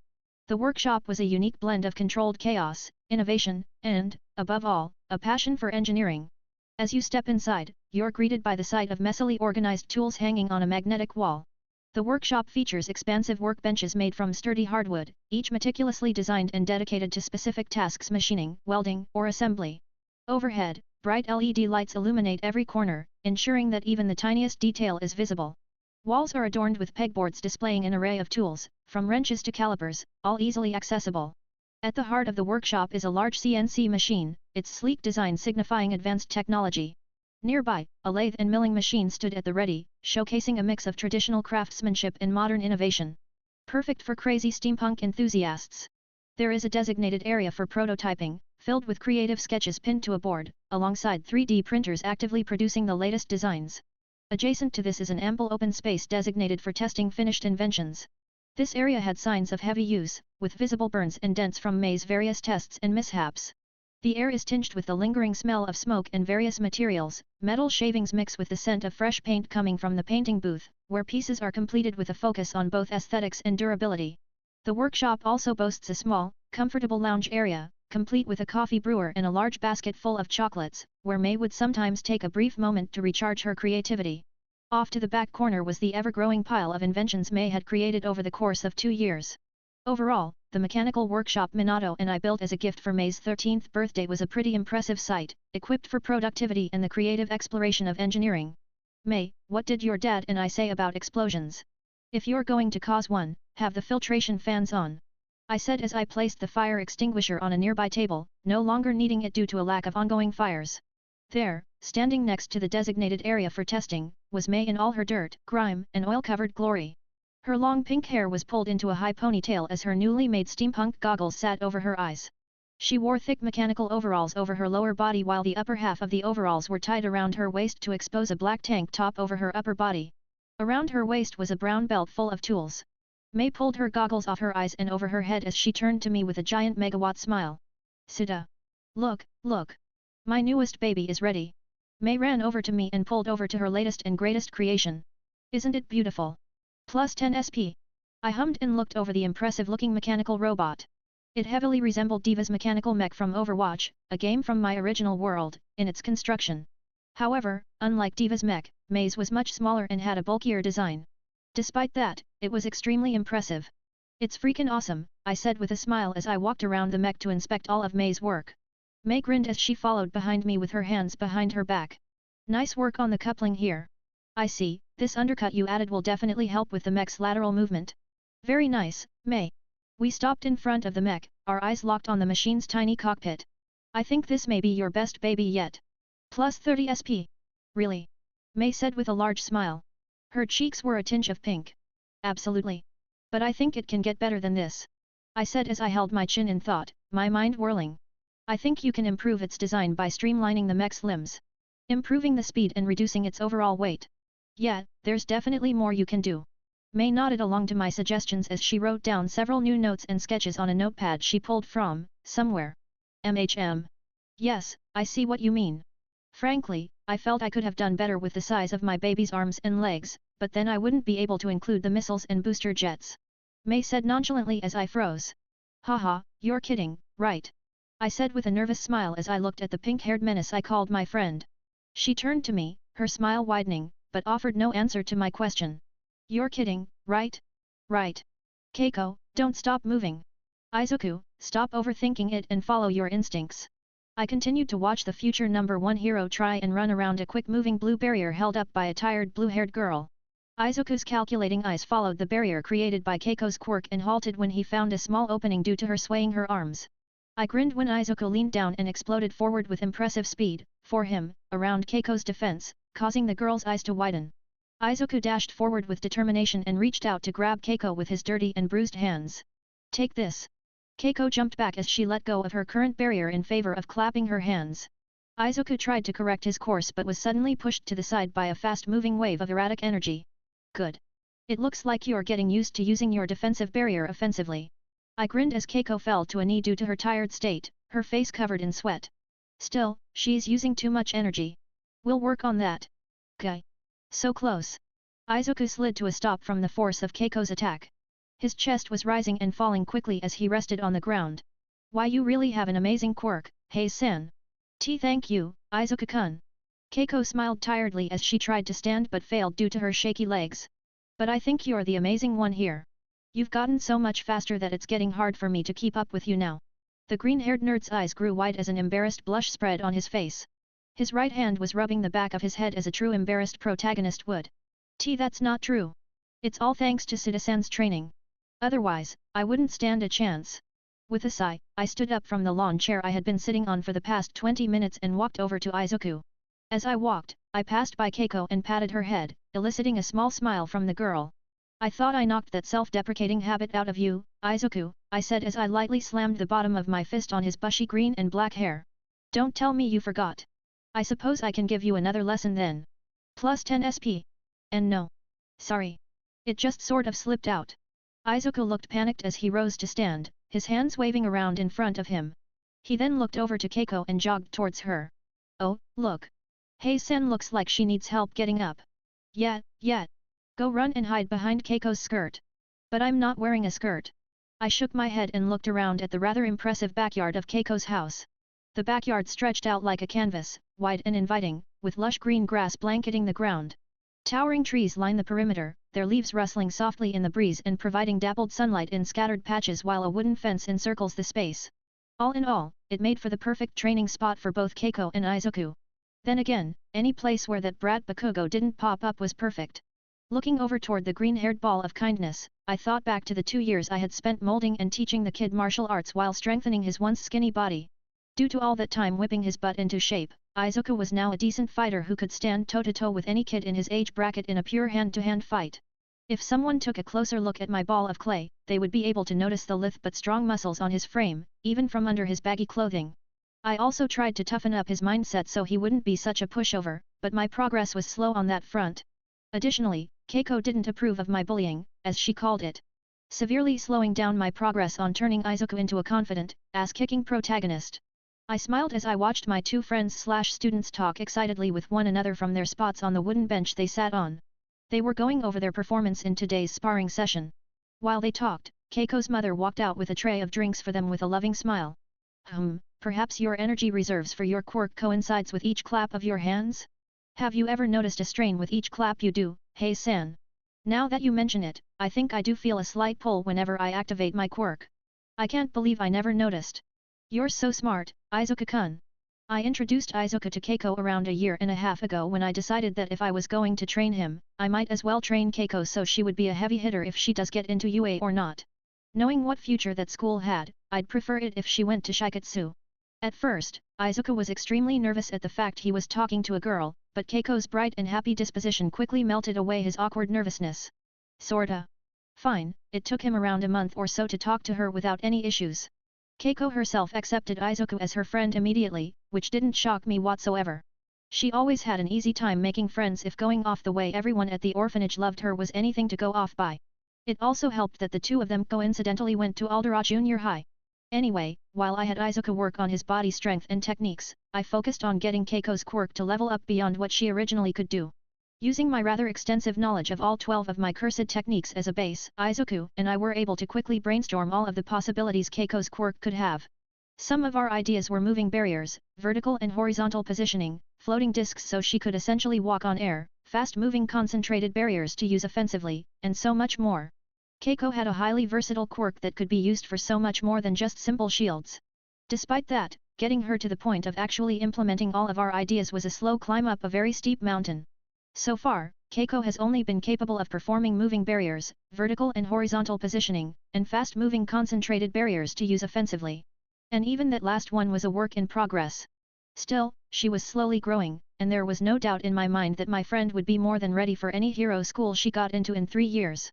[SPEAKER 1] The workshop was a unique blend of controlled chaos, innovation, and, above all, a passion for engineering. As you step inside, you're greeted by the sight of messily organized tools hanging on a magnetic wall. The workshop features expansive workbenches made from sturdy hardwood, each meticulously designed and dedicated to specific tasks: machining, welding, or assembly. Overhead, bright LED lights illuminate every corner, ensuring that even the tiniest detail is visible. Walls are adorned with pegboards displaying an array of tools, from wrenches to calipers, all easily accessible. At the heart of the workshop is a large CNC machine, its sleek design signifying advanced technology. Nearby, a lathe and milling machine stood at the ready, showcasing a mix of traditional craftsmanship and modern innovation. Perfect for crazy steampunk enthusiasts. There is a designated area for prototyping, filled with creative sketches pinned to a board, alongside 3D printers actively producing the latest designs. Adjacent to this is an ample open space designated for testing finished inventions. This area had signs of heavy use, with visible burns and dents from May's various tests and mishaps. The air is tinged with the lingering smell of smoke and various materials. Metal shavings mix with the scent of fresh paint coming from the painting booth, where pieces are completed with a focus on both aesthetics and durability. The workshop also boasts a small, comfortable lounge area, complete with a coffee brewer and a large basket full of chocolates, where May would sometimes take a brief moment to recharge her creativity. Off to the back corner was the ever-growing pile of inventions May had created over the course of 2 years. Overall, the mechanical workshop Minato and I built as a gift for May's 13th birthday was a pretty impressive sight, equipped for productivity and the creative exploration of engineering. May, what did your dad and I say about explosions? If you're going to cause one, have the filtration fans on. I said as I placed the fire extinguisher on a nearby table, no longer needing it due to a lack of ongoing fires. There, standing next to the designated area for testing, was May in all her dirt, grime, and oil-covered glory. Her long pink hair was pulled into a high ponytail as her newly made steampunk goggles sat over her eyes. She wore thick mechanical overalls over her lower body while the upper half of the overalls were tied around her waist to expose a black tank top over her upper body. Around her waist was a brown belt full of tools. May pulled her goggles off her eyes and over her head as she turned to me with a giant megawatt smile. Sita. Look, look. My newest baby is ready. May ran over to me and pulled over to her latest and greatest creation. Isn't it beautiful? Plus 10 SP. I hummed and looked over the impressive-looking mechanical robot. It heavily resembled Diva's mechanical mech from Overwatch, a game from my original world, in its construction. However, unlike Diva's mech, May's was much smaller and had a bulkier design. Despite that, it was extremely impressive. It's freaking awesome, I said with a smile as I walked around the mech to inspect all of May's work. May grinned as she followed behind me with her hands behind her back. Nice work on the coupling here. I see, this undercut you added will definitely help with the mech's lateral movement. Very nice, May. We stopped in front of the mech, our eyes locked on the machine's tiny cockpit. I think this may be your best baby yet. Plus 30 SP. Really? May said with a large smile. Her cheeks were a tinge of pink. Absolutely. But I think it can get better than this. I said as I held my chin in thought, my mind whirling. I think you can improve its design by streamlining the mech's limbs. Improving the speed and reducing its overall weight. Yeah, there's definitely more you can do. May nodded along to my suggestions as she wrote down several new notes and sketches on a notepad she pulled from, somewhere. Yes, I see what you mean. Frankly, I felt I could have done better with the size of my baby's arms and legs, but then I wouldn't be able to include the missiles and booster jets. May said nonchalantly as I froze. Haha, you're kidding, right? I said with a nervous smile as I looked at the pink-haired menace I called my friend. She turned to me, her smile widening, but offered no answer to my question. You're kidding, right? Right. Keiko, don't stop moving. Izuku, stop overthinking it and follow your instincts. I continued to watch the future number 1 hero try and run around a quick-moving blue barrier held up by a tired blue-haired girl. Izuku's calculating eyes followed the barrier created by Keiko's quirk and halted when he found a small opening due to her swaying her arms. I grinned when Izuku leaned down and exploded forward with impressive speed, for him, around Keiko's defense, causing the girl's eyes to widen. Izuku dashed forward with determination and reached out to grab Keiko with his dirty and bruised hands. Take this. Keiko jumped back as she let go of her current barrier in favor of clapping her hands. Izuku tried to correct his course but was suddenly pushed to the side by a fast-moving wave of erratic energy. Good. It looks like you're getting used to using your defensive barrier offensively. I grinned as Keiko fell to a knee due to her tired state, her face covered in sweat. Still, she's using too much energy. We'll work on that. Guy. So close. Izuku slid to a stop from the force of Keiko's attack. His chest was rising and falling quickly as he rested on the ground. Why, you really have an amazing quirk, Hei-san. Thank you, Izuku-kun. Keiko smiled tiredly as she tried to stand but failed due to her shaky legs. But I think you're the amazing one here. You've gotten so much faster that it's getting hard for me to keep up with you now. The green-haired nerd's eyes grew wide as an embarrassed blush spread on his face. His right hand was rubbing the back of his head as a true embarrassed protagonist would. That's not true. It's all thanks to Suda-san's training. Otherwise, I wouldn't stand a chance. With a sigh, I stood up from the lawn chair I had been sitting on for the past 20 minutes and walked over to Izuku. As I walked, I passed by Keiko and patted her head, eliciting a small smile from the girl. I thought I knocked that self-deprecating habit out of you, Izuku, I said as I lightly slammed the bottom of my fist on his bushy green and black hair. Don't tell me you forgot. I suppose I can give you another lesson then. Plus 10 SP. And no. Sorry. It just sort of slipped out. Izuku looked panicked as he rose to stand, his hands waving around in front of him. He then looked over to Keiko and jogged towards her. Oh, look. Hei-san looks like she needs help getting up. Yeah. Go run and hide behind Keiko's skirt. But I'm not wearing a skirt. I shook my head and looked around at the rather impressive backyard of Keiko's house. The backyard stretched out like a canvas, wide and inviting, with lush green grass blanketing the ground. Towering trees line the perimeter, their leaves rustling softly in the breeze and providing dappled sunlight in scattered patches while a wooden fence encircles the space. All in all, it made for the perfect training spot for both Keiko and Izuku. Then again, any place where that brat Bakugo didn't pop up was perfect. Looking over toward the green-haired ball of kindness, I thought back to the 2 years I had spent molding and teaching the kid martial arts while strengthening his once skinny body. Due to all that time whipping his butt into shape, Izuku was now a decent fighter who could stand toe-to-toe with any kid in his age bracket in a pure hand-to-hand fight. If someone took a closer look at my ball of clay, they would be able to notice the lithe but strong muscles on his frame, even from under his baggy clothing. I also tried to toughen up his mindset so he wouldn't be such a pushover, but my progress was slow on that front. Additionally, Keiko didn't approve of my bullying, as she called it, severely slowing down my progress on turning Izuku into a confident, ass-kicking protagonist. I smiled as I watched my two friends/students talk excitedly with one another from their spots on the wooden bench they sat on. They were going over their performance in today's sparring session. While they talked, Keiko's mother walked out with a tray of drinks for them with a loving smile. Perhaps your energy reserves for your quirk coincides with each clap of your hands? Have you ever noticed a strain with each clap you do, Hei-san? Now that you mention it, I think I do feel a slight pull whenever I activate my quirk. I can't believe I never noticed. You're so smart, Izuka-kun. I introduced Izuka to Keiko around a year and a half ago when I decided that if I was going to train him, I might as well train Keiko so she would be a heavy hitter if she does get into UA or not. Knowing what future that school had, I'd prefer it if she went to Shikatsu. At first, Izuka was extremely nervous at the fact he was talking to a girl, but Keiko's bright and happy disposition quickly melted away his awkward nervousness. Sorta. Fine, it took him around a month or so to talk to her without any issues. Keiko herself accepted Izuku as her friend immediately, which didn't shock me whatsoever. She always had an easy time making friends if going off the way everyone at the orphanage loved her was anything to go off by. It also helped that the two of them coincidentally went to Aldera Junior High. Anyway, while I had Izuka work on his body strength and techniques, I focused on getting Keiko's quirk to level up beyond what she originally could do. Using my rather extensive knowledge of all 12 of my cursed techniques as a base, Izuku and I were able to quickly brainstorm all of the possibilities Keiko's quirk could have. Some of our ideas were moving barriers, vertical and horizontal positioning, floating discs so she could essentially walk on air, fast-moving concentrated barriers to use offensively, and so much more. Keiko had a highly versatile quirk that could be used for so much more than just simple shields. Despite that, getting her to the point of actually implementing all of our ideas was a slow climb up a very steep mountain. So far, Keiko has only been capable of performing moving barriers, vertical and horizontal positioning, and fast-moving concentrated barriers to use offensively. And even that last one was a work in progress. Still, she was slowly growing, and there was no doubt in my mind that my friend would be more than ready for any hero school she got into in 3 years.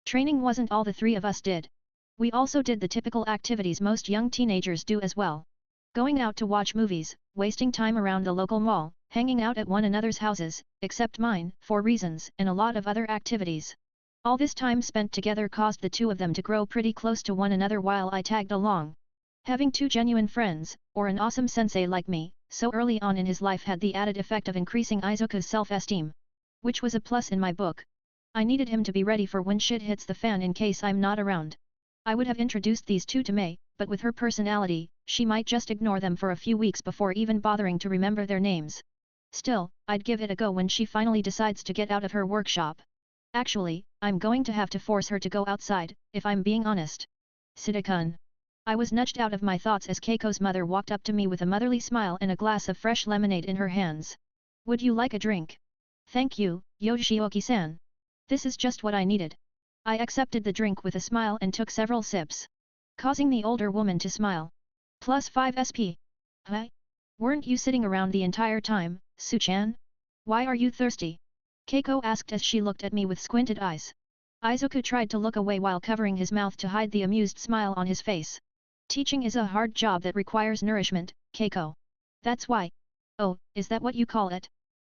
[SPEAKER 1] Training wasn't all the three of us did. We also did the typical activities most young teenagers do as well. Going out to watch movies, wasting time around the local mall, hanging out at one another's houses, except mine, for reasons, and a lot of other activities. All this time spent together caused the two of them to grow pretty close to one another while I tagged along. Having two genuine friends, or an awesome sensei like me, so early on in his life had the added effect of increasing Izuka's self-esteem. Which was a plus in my book. I needed him to be ready for when shit hits the fan in case I'm not around. I would have introduced these two to Mei, but with her personality, she might just ignore them for a few weeks before even bothering to remember their names. Still, I'd give it a go when she finally decides to get out of her workshop. Actually, I'm going to have to force her to go outside, if I'm being honest. Sida-kun. I was nudged out of my thoughts as Keiko's mother walked up to me with a motherly smile and a glass of fresh lemonade in her hands. Would you like a drink? Thank you, Yoshioki-san. This is just what I needed. I accepted the drink with a smile and took several sips. Causing the older woman to smile. Plus 5 SP. Huh? Weren't you sitting around the entire time, Su-chan? Why are you thirsty? Keiko asked as she looked at me with squinted eyes. Izuku tried to look away while covering his mouth to hide the amused smile on his face. Teaching is a hard job that requires nourishment, Keiko. That's why. Oh, is that what you call it?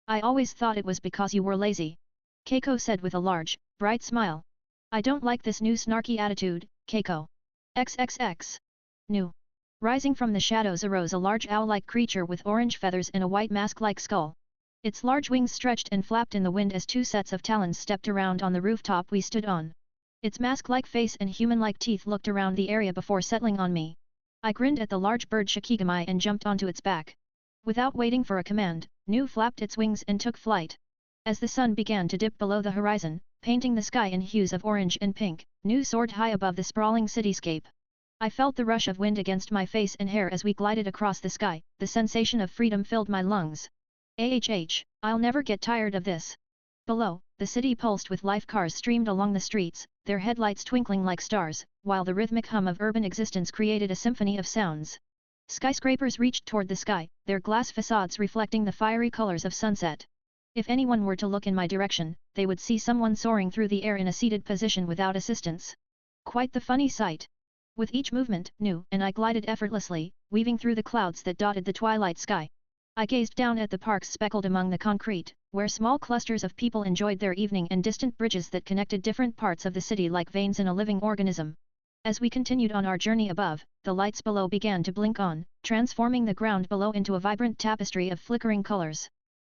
[SPEAKER 1] I always thought it was because you were lazy. Keiko said with a large, bright smile. I don't like this new snarky attitude, Keiko. XXX. New. Rising from the shadows arose a large owl-like creature with orange feathers and a white mask-like skull. Its large wings stretched and flapped in the wind as two sets of talons stepped around on the rooftop we stood on. Its mask-like face and human-like teeth looked around the area before settling on me. I grinned at the large bird Shikigami and jumped onto its back. Without waiting for a command, Nu flapped its wings and took flight. As the sun began to dip below the horizon, painting the sky in hues of orange and pink, Nu soared high above the sprawling cityscape. I felt the rush of wind against my face and hair as we glided across the sky, the sensation of freedom filled my lungs. I'll never get tired of this. Below, the city pulsed with life. Cars streamed along the streets, their headlights twinkling like stars, while the rhythmic hum of urban existence created a symphony of sounds. Skyscrapers reached toward the sky, their glass facades reflecting the fiery colors of sunset. If anyone were to look in my direction, they would see someone soaring through the air in a seated position without assistance. Quite the funny sight. With each movement, Nu and I glided effortlessly, weaving through the clouds that dotted the twilight sky. I gazed down at the parks speckled among the concrete, where small clusters of people enjoyed their evening, and distant bridges that connected different parts of the city like veins in a living organism. As we continued on our journey above, the lights below began to blink on, transforming the ground below into a vibrant tapestry of flickering colors.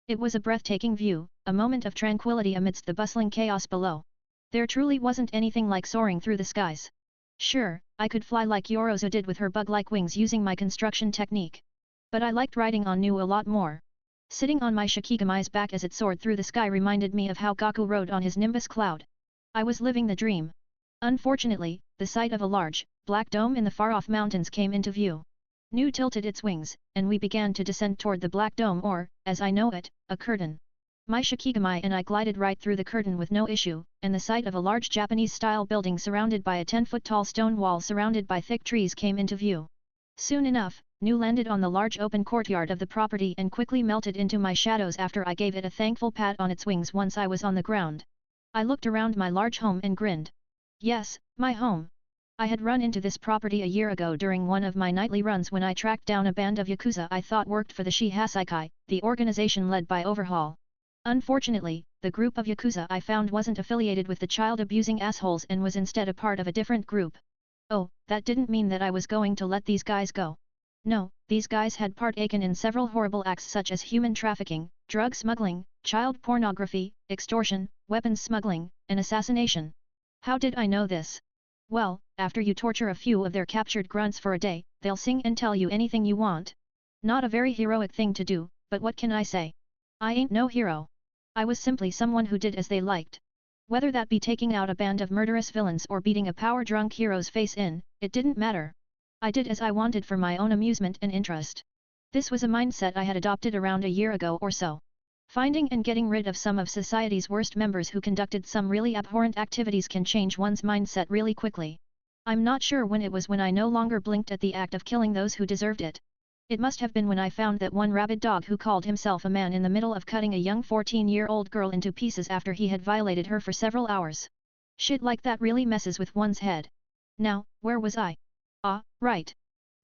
[SPEAKER 1] It was a breathtaking view, a moment of tranquility amidst the bustling chaos below. There truly wasn't anything like soaring through the skies. Sure, I could fly like Yorozu did with her bug-like wings using my construction technique. But I liked riding on Nu a lot more. Sitting on my Shikigami's back as it soared through the sky reminded me of how Gaku rode on his Nimbus cloud. I was living the dream. Unfortunately, the sight of a large, black dome in the far-off mountains came into view. Nu tilted its wings, and we began to descend toward the black dome or, as I know it, a curtain. My Shikigami and I glided right through the curtain with no issue, and the sight of a large Japanese-style building surrounded by a 10-foot-tall stone wall surrounded by thick trees came into view. Soon enough, Nu landed on the large open courtyard of the property and quickly melted into my shadows after I gave it a thankful pat on its wings once I was on the ground. I looked around my large home and grinned. Yes, my home. I had run into this property a year ago during one of my nightly runs when I tracked down a band of Yakuza I thought worked for the Shihasaikai, the organization led by Overhaul. Unfortunately, the group of Yakuza I found wasn't affiliated with the child-abusing assholes and was instead a part of a different group. Oh, that didn't mean that I was going to let these guys go. No, these guys had partaken in several horrible acts such as human trafficking, drug smuggling, child pornography, extortion, weapons smuggling, and assassination. How did I know this? Well, after you torture a few of their captured grunts for a day, they'll sing and tell you anything you want. Not a very heroic thing to do, but what can I say? I ain't no hero. I was simply someone who did as they liked. Whether that be taking out a band of murderous villains or beating a power-drunk hero's face in, it didn't matter. I did as I wanted for my own amusement and interest. This was a mindset I had adopted around a year ago or so. Finding and getting rid of some of society's worst members who conducted some really abhorrent activities can change one's mindset really quickly. I'm not sure when it was when I no longer blinked at the act of killing those who deserved it. It must have been when I found that one rabid dog who called himself a man in the middle of cutting a young 14-year-old girl into pieces after he had violated her for several hours. Shit like that really messes with one's head. Now, where was I? Ah, right.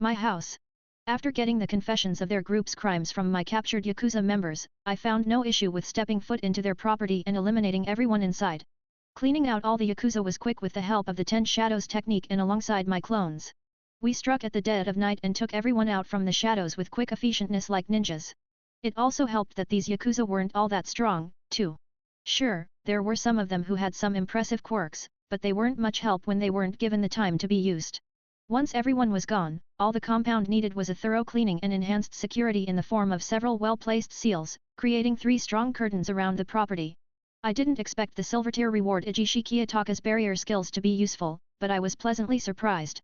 [SPEAKER 1] My house. After getting the confessions of their group's crimes from my captured Yakuza members, I found no issue with stepping foot into their property and eliminating everyone inside. Cleaning out all the Yakuza was quick with the help of the 10 Shadows technique and alongside my clones. We struck at the dead of night and took everyone out from the shadows with quick efficientness like ninjas. It also helped that these Yakuza weren't all that strong, too. Sure, there were some of them who had some impressive quirks, but they weren't much help when they weren't given the time to be used. Once everyone was gone, all the compound needed was a thorough cleaning and enhanced security in the form of several well-placed seals, creating 3 strong curtains around the property. I didn't expect the Silver-tier reward Ijishi Kiyotaka's barrier skills to be useful, but I was pleasantly surprised.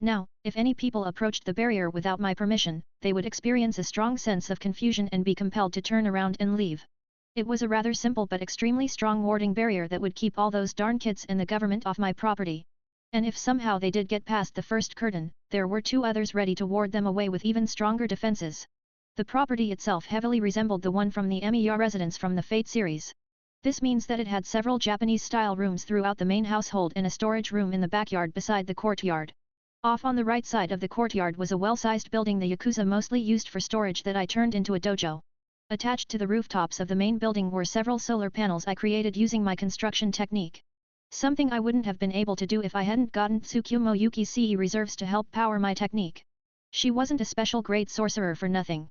[SPEAKER 1] Now, if any people approached the barrier without my permission, they would experience a strong sense of confusion and be compelled to turn around and leave. It was a rather simple but extremely strong warding barrier that would keep all those darn kids and the government off my property. And if somehow they did get past the first curtain, there were 2 others ready to ward them away with even stronger defenses. The property itself heavily resembled the one from the Emiya residence from the Fate series. This means that it had several Japanese-style rooms throughout the main household and a storage room in the backyard beside the courtyard. Off on the right side of the courtyard was a well-sized building the Yakuza mostly used for storage that I turned into a dojo. Attached to the rooftops of the main building were several solar panels I created using my construction technique. Something I wouldn't have been able to do if I hadn't gotten Tsukumo Yuki's CE reserves to help power my technique. She wasn't a special grade sorcerer for nothing.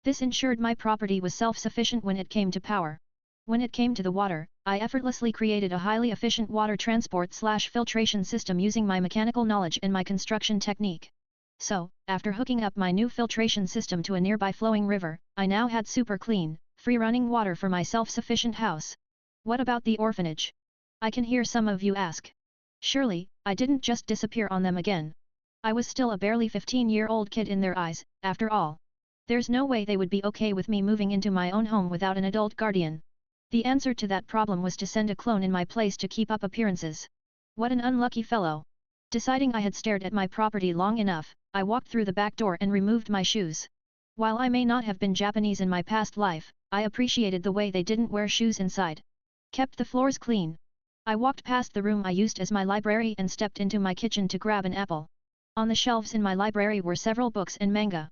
[SPEAKER 1] This ensured my property was self-sufficient when it came to power. When it came to the water, I effortlessly created a highly efficient water transport/filtration system using my mechanical knowledge and my construction technique. So, after hooking up my new filtration system to a nearby flowing river, I now had super clean, free-running water for my self-sufficient house. What about the orphanage? I can hear some of you ask. Surely, I didn't just disappear on them again. I was still a barely 15-year-old kid in their eyes, after all. There's no way they would be okay with me moving into my own home without an adult guardian. The answer to that problem was to send a clone in my place to keep up appearances. What an unlucky fellow. Deciding I had stared at my property long enough, I walked through the back door and removed my shoes. While I may not have been Japanese in my past life, I appreciated the way they didn't wear shoes inside. Kept the floors clean. I walked past the room I used as my library and stepped into my kitchen to grab an apple. On the shelves in my library were several books and manga.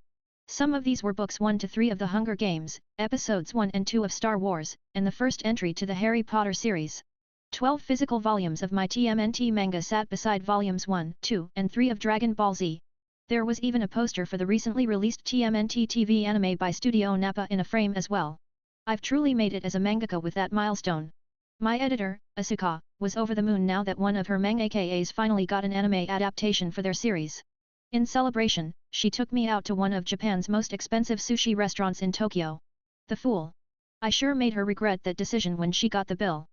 [SPEAKER 1] Some of these were books 1 to 3 of The Hunger Games, episodes 1 and 2 of Star Wars, and the first entry to the Harry Potter series. 12 physical volumes of my TMNT manga sat beside volumes 1, 2, and 3 of Dragon Ball Z. There was even a poster for the recently released TMNT TV anime by Studio Nappa in a frame as well. I've truly made it as a mangaka with that milestone. My editor, Asuka, was over the moon now that one of her mangakas finally got an anime adaptation for their series. In celebration, she took me out to one of Japan's most expensive sushi restaurants in Tokyo. The fool. I sure made her regret that decision when she got the bill.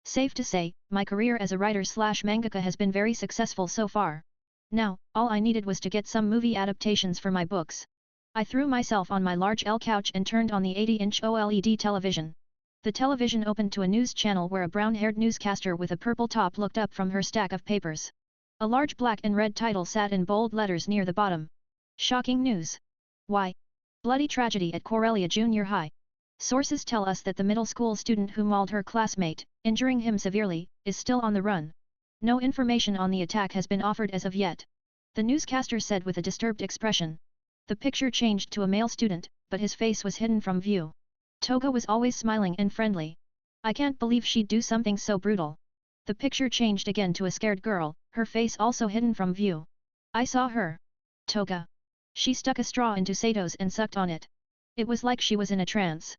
[SPEAKER 1] Safe to say, my career as a writer/mangaka has been very successful so far. Now, all I needed was to get some movie adaptations for my books. I threw myself on my large L couch and turned on the 80-inch OLED television. The television opened to a news channel where a brown-haired newscaster with a purple top looked up from her stack of papers. A large black and red title sat in bold letters near the bottom. Shocking news. Why? Bloody tragedy at Corellia Junior High. Sources tell us that the middle school student who mauled her classmate, injuring him severely, is still on the run. No information on the attack has been offered as of yet. The newscaster said with a disturbed expression. The picture changed to a male student, but his face was hidden from view. Toga was always smiling and friendly. I can't believe she'd do something so brutal. The picture changed again to a scared girl, her face also hidden from view. I saw her. Toga. She stuck a straw into Sato's and sucked on it. It was like she was in a trance.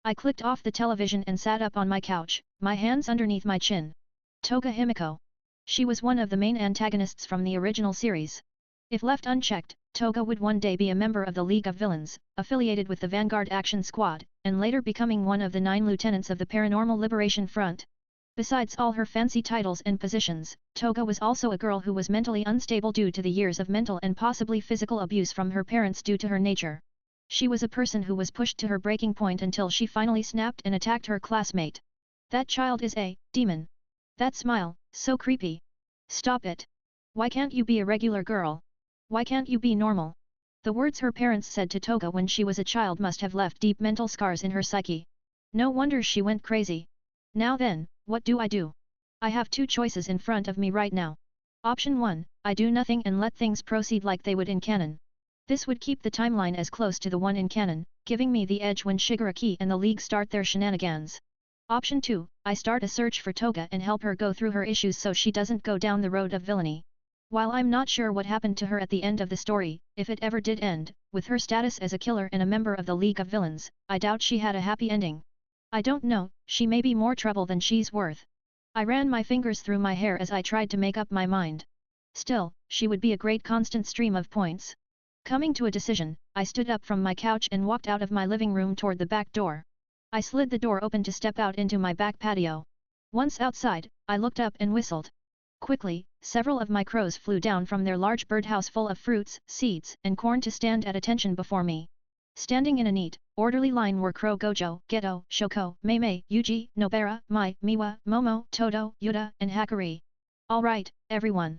[SPEAKER 1] I clicked off the television and sat up on my couch, my hands underneath my chin. Toga Himiko. She was one of the main antagonists from the original series. If left unchecked, Toga would one day be a member of the League of Villains, affiliated with the Vanguard Action Squad, and later becoming one of the 9 lieutenants of the Paranormal Liberation Front. Besides all her fancy titles and positions, Toga was also a girl who was mentally unstable due to the years of mental and possibly physical abuse from her parents due to her nature. She was a person who was pushed to her breaking point until she finally snapped and attacked her classmate. That child is a demon. That smile, so creepy. Stop it. Why can't you be a regular girl? Why can't you be normal? The words her parents said to Toga when she was a child must have left deep mental scars in her psyche. No wonder she went crazy. Now then, what do? I have 2 choices in front of me right now. Option 1, I do nothing and let things proceed like they would in canon. This would keep the timeline as close to the one in canon, giving me the edge when Shigaraki and the League start their shenanigans. Option 2, I start a search for Toga and help her go through her issues so she doesn't go down the road of villainy. While I'm not sure what happened to her at the end of the story, if it ever did end, with her status as a killer and a member of the League of Villains, I doubt she had a happy ending. I don't know, she may be more trouble than she's worth. I ran my fingers through my hair as I tried to make up my mind. Still, she would be a great constant stream of points. Coming to a decision, I stood up from my couch and walked out of my living room toward the back door. I slid the door open to step out into my back patio. Once outside, I looked up and whistled. Quickly, several of my crows flew down from their large birdhouse full of fruits, seeds, and corn to stand at attention before me. Standing in a neat, orderly line were Crow Gojo, Geto, Shoko, Meimei, Yuji, Nobara, Mai, Miwa, Momo, Todo, Yuta, and Hakari. All right, everyone.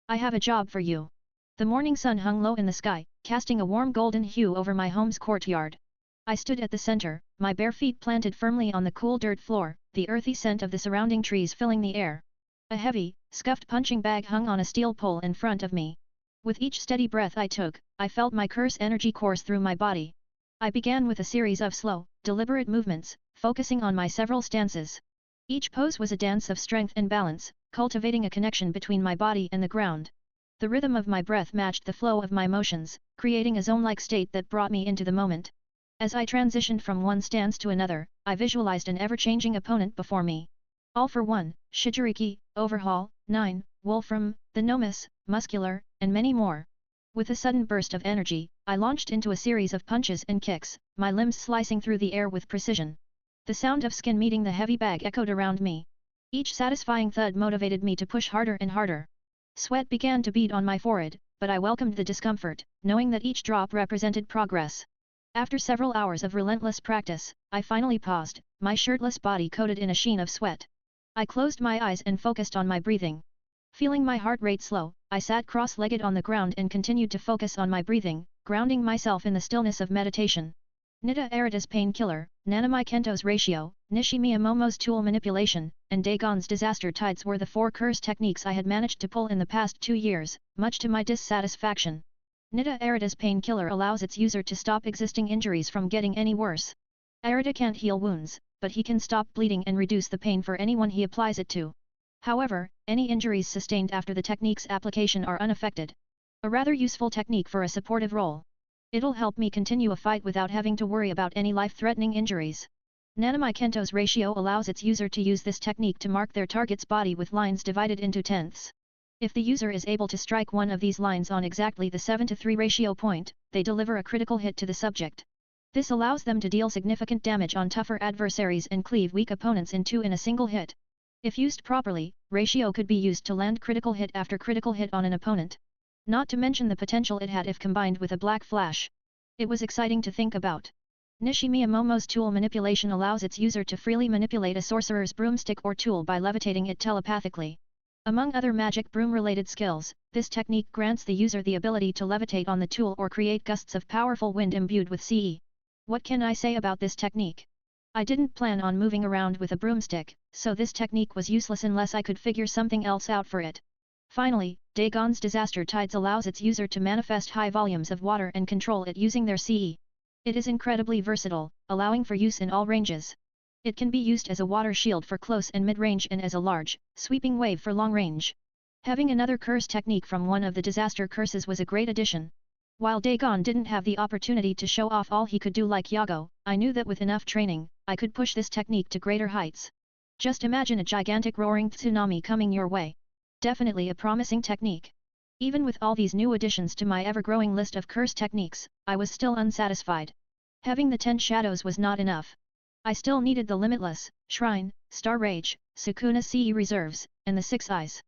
[SPEAKER 1] I have a job for you. The morning sun hung low in the sky, casting a warm golden hue over my home's courtyard. I stood at the center, my bare feet planted firmly on the cool dirt floor, the earthy scent of the surrounding trees filling the air. A heavy, scuffed punching bag hung on a steel pole in front of me. With each steady breath I took, I felt my curse energy course through my body. I began with a series of slow, deliberate movements, focusing on my several stances. Each pose was a dance of strength and balance, cultivating a connection between my body and the ground. The rhythm of my breath matched the flow of my motions, creating a zone-like state that brought me into the moment. As I transitioned from one stance to another, I visualized an ever-changing opponent before me. All for one, Shijiriki, Overhaul, 9, Wolfram, the Nomus, Muscular, and many more. With a sudden burst of energy, I launched into a series of punches and kicks, my limbs slicing through the air with precision. The sound of skin meeting the heavy bag echoed around me. Each satisfying thud motivated me to push harder and harder. Sweat began to bead on my forehead, but I welcomed the discomfort, knowing that each drop represented progress. After several hours of relentless practice, I finally paused, my shirtless body coated in a sheen of sweat. I closed my eyes and focused on my breathing. Feeling my heart rate slow, I sat cross-legged on the ground and continued to focus on my breathing, grounding myself in the stillness of meditation. Nita Arida's painkiller, Nanami Kento's ratio, Nishimiya Momo's tool manipulation, and Dagon's disaster tides were the 4 curse techniques I had managed to pull in the past 2 years, much to my dissatisfaction. Nita Arida's painkiller allows its user to stop existing injuries from getting any worse. Arida can't heal wounds, but he can stop bleeding and reduce the pain for anyone he applies it to. However, any injuries sustained after the technique's application are unaffected. A rather useful technique for a supportive role. It'll help me continue a fight without having to worry about any life-threatening injuries. Nanami Kento's ratio allows its user to use this technique to mark their target's body with lines divided into tenths. If the user is able to strike one of these lines on exactly the 7:3 ratio point, they deliver a critical hit to the subject. This allows them to deal significant damage on tougher adversaries and cleave weak opponents in two in a single hit. If used properly, ratio could be used to land critical hit after critical hit on an opponent. Not to mention the potential it had if combined with a black flash. It was exciting to think about. Nishimiya Momo's tool manipulation allows its user to freely manipulate a sorcerer's broomstick or tool by levitating it telepathically. Among other magic broom-related skills, this technique grants the user the ability to levitate on the tool or create gusts of powerful wind imbued with CE. What can I say about this technique? I didn't plan on moving around with a broomstick, so this technique was useless unless I could figure something else out for it. Finally, Dagon's Disaster Tides allows its user to manifest high volumes of water and control it using their CE. It is incredibly versatile, allowing for use in all ranges. It can be used as a water shield for close and mid-range and as a large, sweeping wave for long range. Having another curse technique from one of the disaster curses was a great addition. While Dagon didn't have the opportunity to show off all he could do like Yago, I knew that with enough training, I could push this technique to greater heights. Just imagine a gigantic roaring tsunami coming your way. Definitely a promising technique. Even with all these new additions to my ever-growing list of curse techniques, I was still unsatisfied. Having the 10 shadows was not enough. I still needed the Limitless, Shrine, Star Rage, Sukuna CE Reserves, and the 6 Eyes.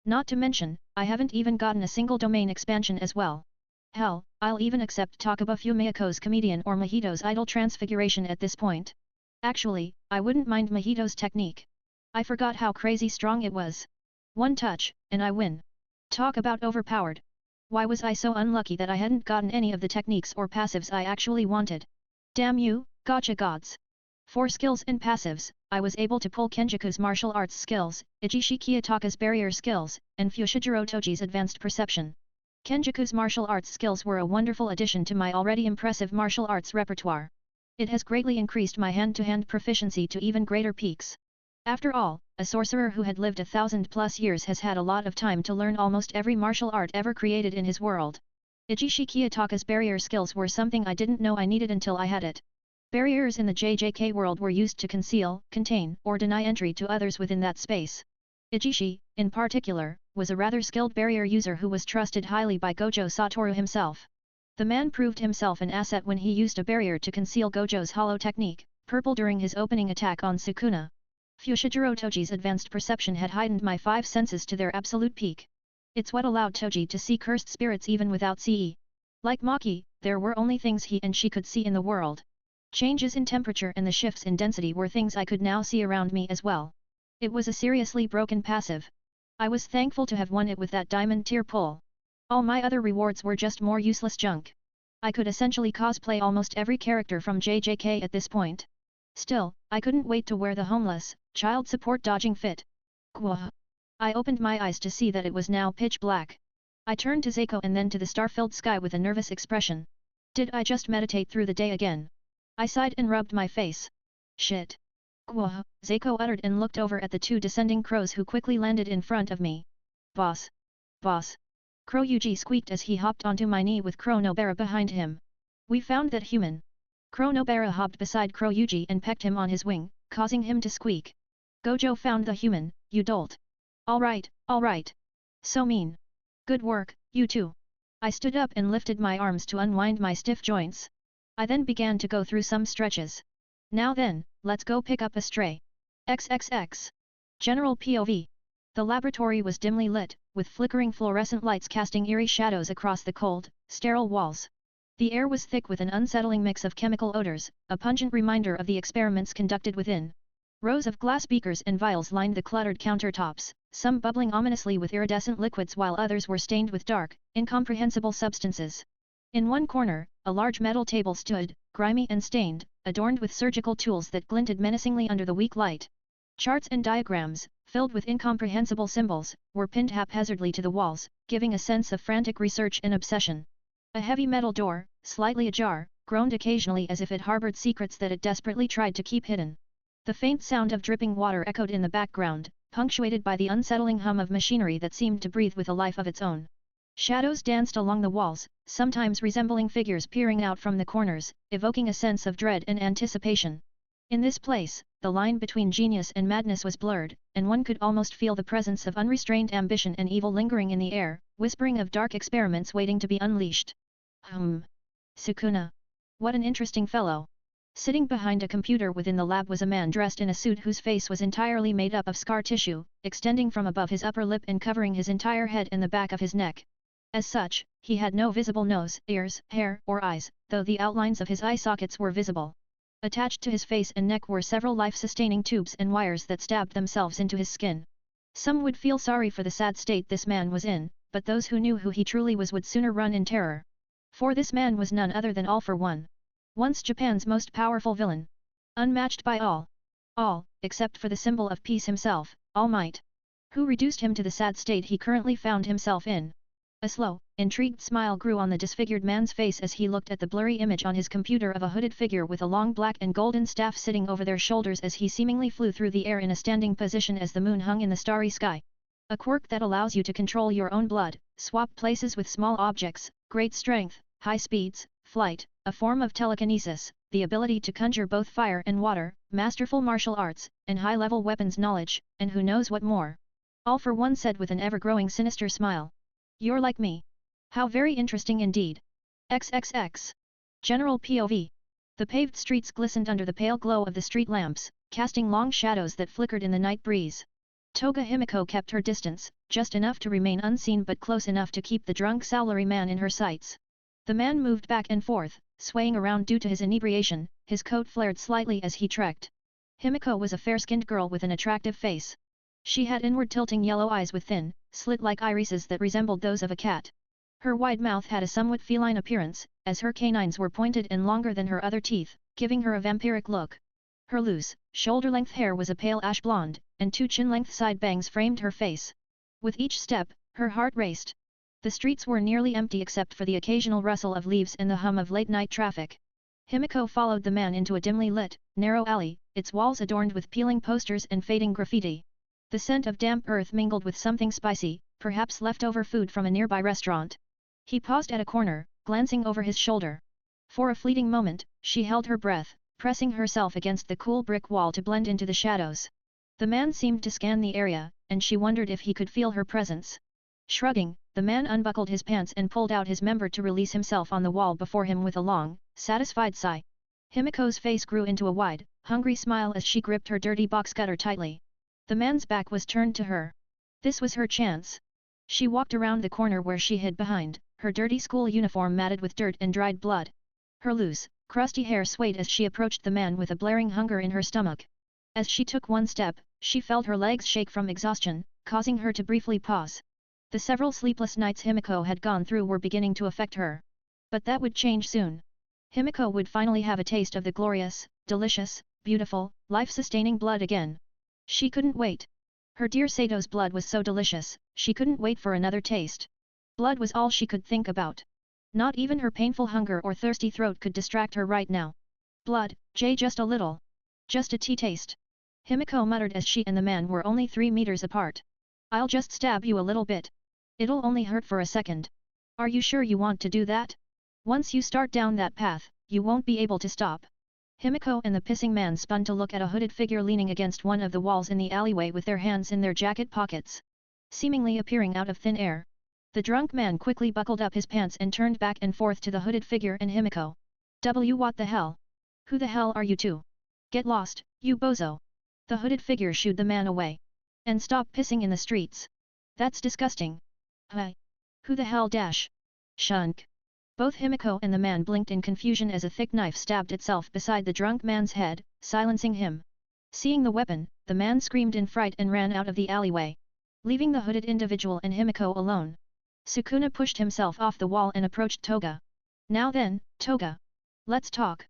[SPEAKER 1] Not to mention, I haven't even gotten a single domain expansion as well. Hell, I'll even accept Takaba Fumiyako's Comedian or Mahito's Idol Transfiguration at this point. Actually, I wouldn't mind Mahito's technique. I forgot how crazy strong it was. One touch, and I win. Talk about overpowered. Why was I so unlucky that I hadn't gotten any of the techniques or passives I actually wanted? Damn you, Gacha gods! For skills and passives, I was able to pull Kenjaku's martial arts skills, Ijishi Kiyotaka's barrier skills, and Fushiguro Toji's advanced perception. Kenjaku's martial arts skills were a wonderful addition to my already impressive martial arts repertoire. It has greatly increased my hand-to-hand proficiency to even greater peaks. After all, a sorcerer who had lived 1,000+ years has had a lot of time to learn almost every martial art ever created in his world. Ijishi Kiyotaka's barrier skills were something I didn't know I needed until I had it. Barriers in the JJK world were used to conceal, contain, or deny entry to others within that space. Ijishi, in particular, was a rather skilled barrier user who was trusted highly by Gojo Satoru himself. The man proved himself an asset when he used a barrier to conceal Gojo's hollow technique, purple during his opening attack on Sukuna. Fushiguro Toji's advanced perception had heightened my 5 senses to their absolute peak. It's what allowed Toji to see cursed spirits even without CE. Like Maki, there were only things he and she could see in the world. Changes in temperature and the shifts in density were things I could now see around me as well. It was a seriously broken passive. I was thankful to have won it with that diamond tier pull. All my other rewards were just more useless junk. I could essentially cosplay almost every character from JJK at this point. Still, I couldn't wait to wear the homeless, child support dodging fit. Gwah. I opened my eyes to see that it was now pitch black. I turned to Zeiko and then to the star-filled sky with a nervous expression. Did I just meditate through the day again? I sighed and rubbed my face. Shit. Gwah, Zeiko uttered and looked over at the 2 descending crows who quickly landed in front of me. Boss. Boss. Crow Yuji squeaked as he hopped onto my knee with Crow Nobara behind him. We found that human. Crow Nobara hopped beside Crow Yuji and pecked him on his wing, causing him to squeak. Gojo found the human, you dolt. Alright, alright. So mean. Good work, you two. I stood up and lifted my arms to unwind my stiff joints. I then began to go through some stretches. Now then, let's go pick up a stray. XXX. General POV. The laboratory was dimly lit, with flickering fluorescent lights casting eerie shadows across the cold, sterile walls. The air was thick with an unsettling mix of chemical odors, a pungent reminder of the experiments conducted within. Rows of glass beakers and vials lined the cluttered countertops, some bubbling ominously with iridescent liquids while others were stained with dark, incomprehensible substances. In one corner, a large metal table stood, grimy and stained, adorned with surgical tools that glinted menacingly under the weak light. Charts and diagrams, filled with incomprehensible symbols, were pinned haphazardly to the walls, giving a sense of frantic research and obsession. A heavy metal door, slightly ajar, groaned occasionally as if it harbored secrets that it desperately tried to keep hidden. The faint sound of dripping water echoed in the background, punctuated by the unsettling hum of machinery that seemed to breathe with a life of its own. Shadows danced along the walls, sometimes resembling figures peering out from the corners, evoking a sense of dread and anticipation. In this place, the line between genius and madness was blurred, and one could almost feel the presence of unrestrained ambition and evil lingering in the air, whispering of dark experiments waiting to be unleashed. Sukuna. What an interesting fellow. Sitting behind a computer within the lab was a man dressed in a suit whose face was entirely made up of scar tissue, extending from above his upper lip and covering his entire head and the back of his neck. As such, he had no visible nose, ears, hair, or eyes, though the outlines of his eye sockets were visible. Attached to his face and neck were several life-sustaining tubes and wires that stabbed themselves into his skin. Some would feel sorry for the sad state this man was in, but those who knew who he truly was would sooner run in terror. For this man was none other than All for One. Once Japan's most powerful villain. Unmatched by all. All, except for the symbol of peace himself, All Might. Who reduced him to the sad state he currently found himself in. A slow, intrigued smile grew on the disfigured man's face as he looked at the blurry image on his computer of a hooded figure with a long black and golden staff sitting over their shoulders as he seemingly flew through the air in a standing position as the moon hung in the starry sky. A quirk that allows you to control your own blood, swap places with small objects, great strength, high speeds, flight, a form of telekinesis, the ability to conjure both fire and water, masterful martial arts, and high-level weapons knowledge, and who knows what more. All for One said with an ever-growing sinister smile. You're like me. How very interesting indeed. XXX. General POV. The paved streets glistened under the pale glow of the street lamps, casting long shadows that flickered in the night breeze. Toga Himiko kept her distance, just enough to remain unseen but close enough to keep the drunk salaryman in her sights. The man moved back and forth, swaying around due to his inebriation, his coat flared slightly as he trekked. Himiko was a fair-skinned girl with an attractive face. She had inward-tilting yellow eyes with thin, slit-like irises that resembled those of a cat. Her wide mouth had a somewhat feline appearance, as her canines were pointed and longer than her other teeth, giving her a vampiric look. Her loose, shoulder-length hair was a pale ash blonde, and two chin-length side bangs framed her face. With each step, her heart raced. The streets were nearly empty except for the occasional rustle of leaves and the hum of late-night traffic. Himiko followed the man into a dimly lit, narrow alley, its walls adorned with peeling posters and fading graffiti. The scent of damp earth mingled with something spicy, perhaps leftover food from a nearby restaurant. He paused at a corner, glancing over his shoulder. For a fleeting moment, she held her breath, pressing herself against the cool brick wall to blend into the shadows. The man seemed to scan the area, and she wondered if he could feel her presence. Shrugging, the man unbuckled his pants and pulled out his member to release himself on the wall before him with a long, satisfied sigh. Himiko's face grew into a wide, hungry smile as she gripped her dirty box cutter tightly. The man's back was turned to her. This was her chance. She walked around the corner where she hid behind, her dirty school uniform matted with dirt and dried blood. Her loose, crusty hair swayed as she approached the man with a blaring hunger in her stomach. As she took one step, she felt her legs shake from exhaustion, causing her to briefly pause. The several sleepless nights Himiko had gone through were beginning to affect her. But that would change soon. Himiko would finally have a taste of the glorious, delicious, beautiful, life-sustaining blood again. She couldn't wait. Her dear Sato's blood was so delicious, she couldn't wait for another taste. Blood was all she could think about. Not even her painful hunger or thirsty throat could distract her right now. Blood, just a little. Just a tea taste. Himiko muttered as she and the man were only 3 meters apart. I'll just stab you a little bit. It'll only hurt for a second. Are you sure you want to do that? Once you start down that path, you won't be able to stop. Himiko and the pissing man spun to look at a hooded figure leaning against one of the walls in the alleyway with their hands in their jacket pockets. Seemingly appearing out of thin air. The drunk man quickly buckled up his pants and turned back and forth to the hooded figure and Himiko. What the hell? Who the hell are you two? Get lost, you bozo. The hooded figure shooed the man away. And stop pissing in the streets. That's disgusting. Hi. Who the hell dash? Shunk. Both Himiko and the man blinked in confusion as a thick knife stabbed itself beside the drunk man's head, silencing him. Seeing the weapon, the man screamed in fright and ran out of the alleyway, leaving the hooded individual and Himiko alone. Sukuna pushed himself off the wall and approached Toga. Now then, Toga. Let's talk.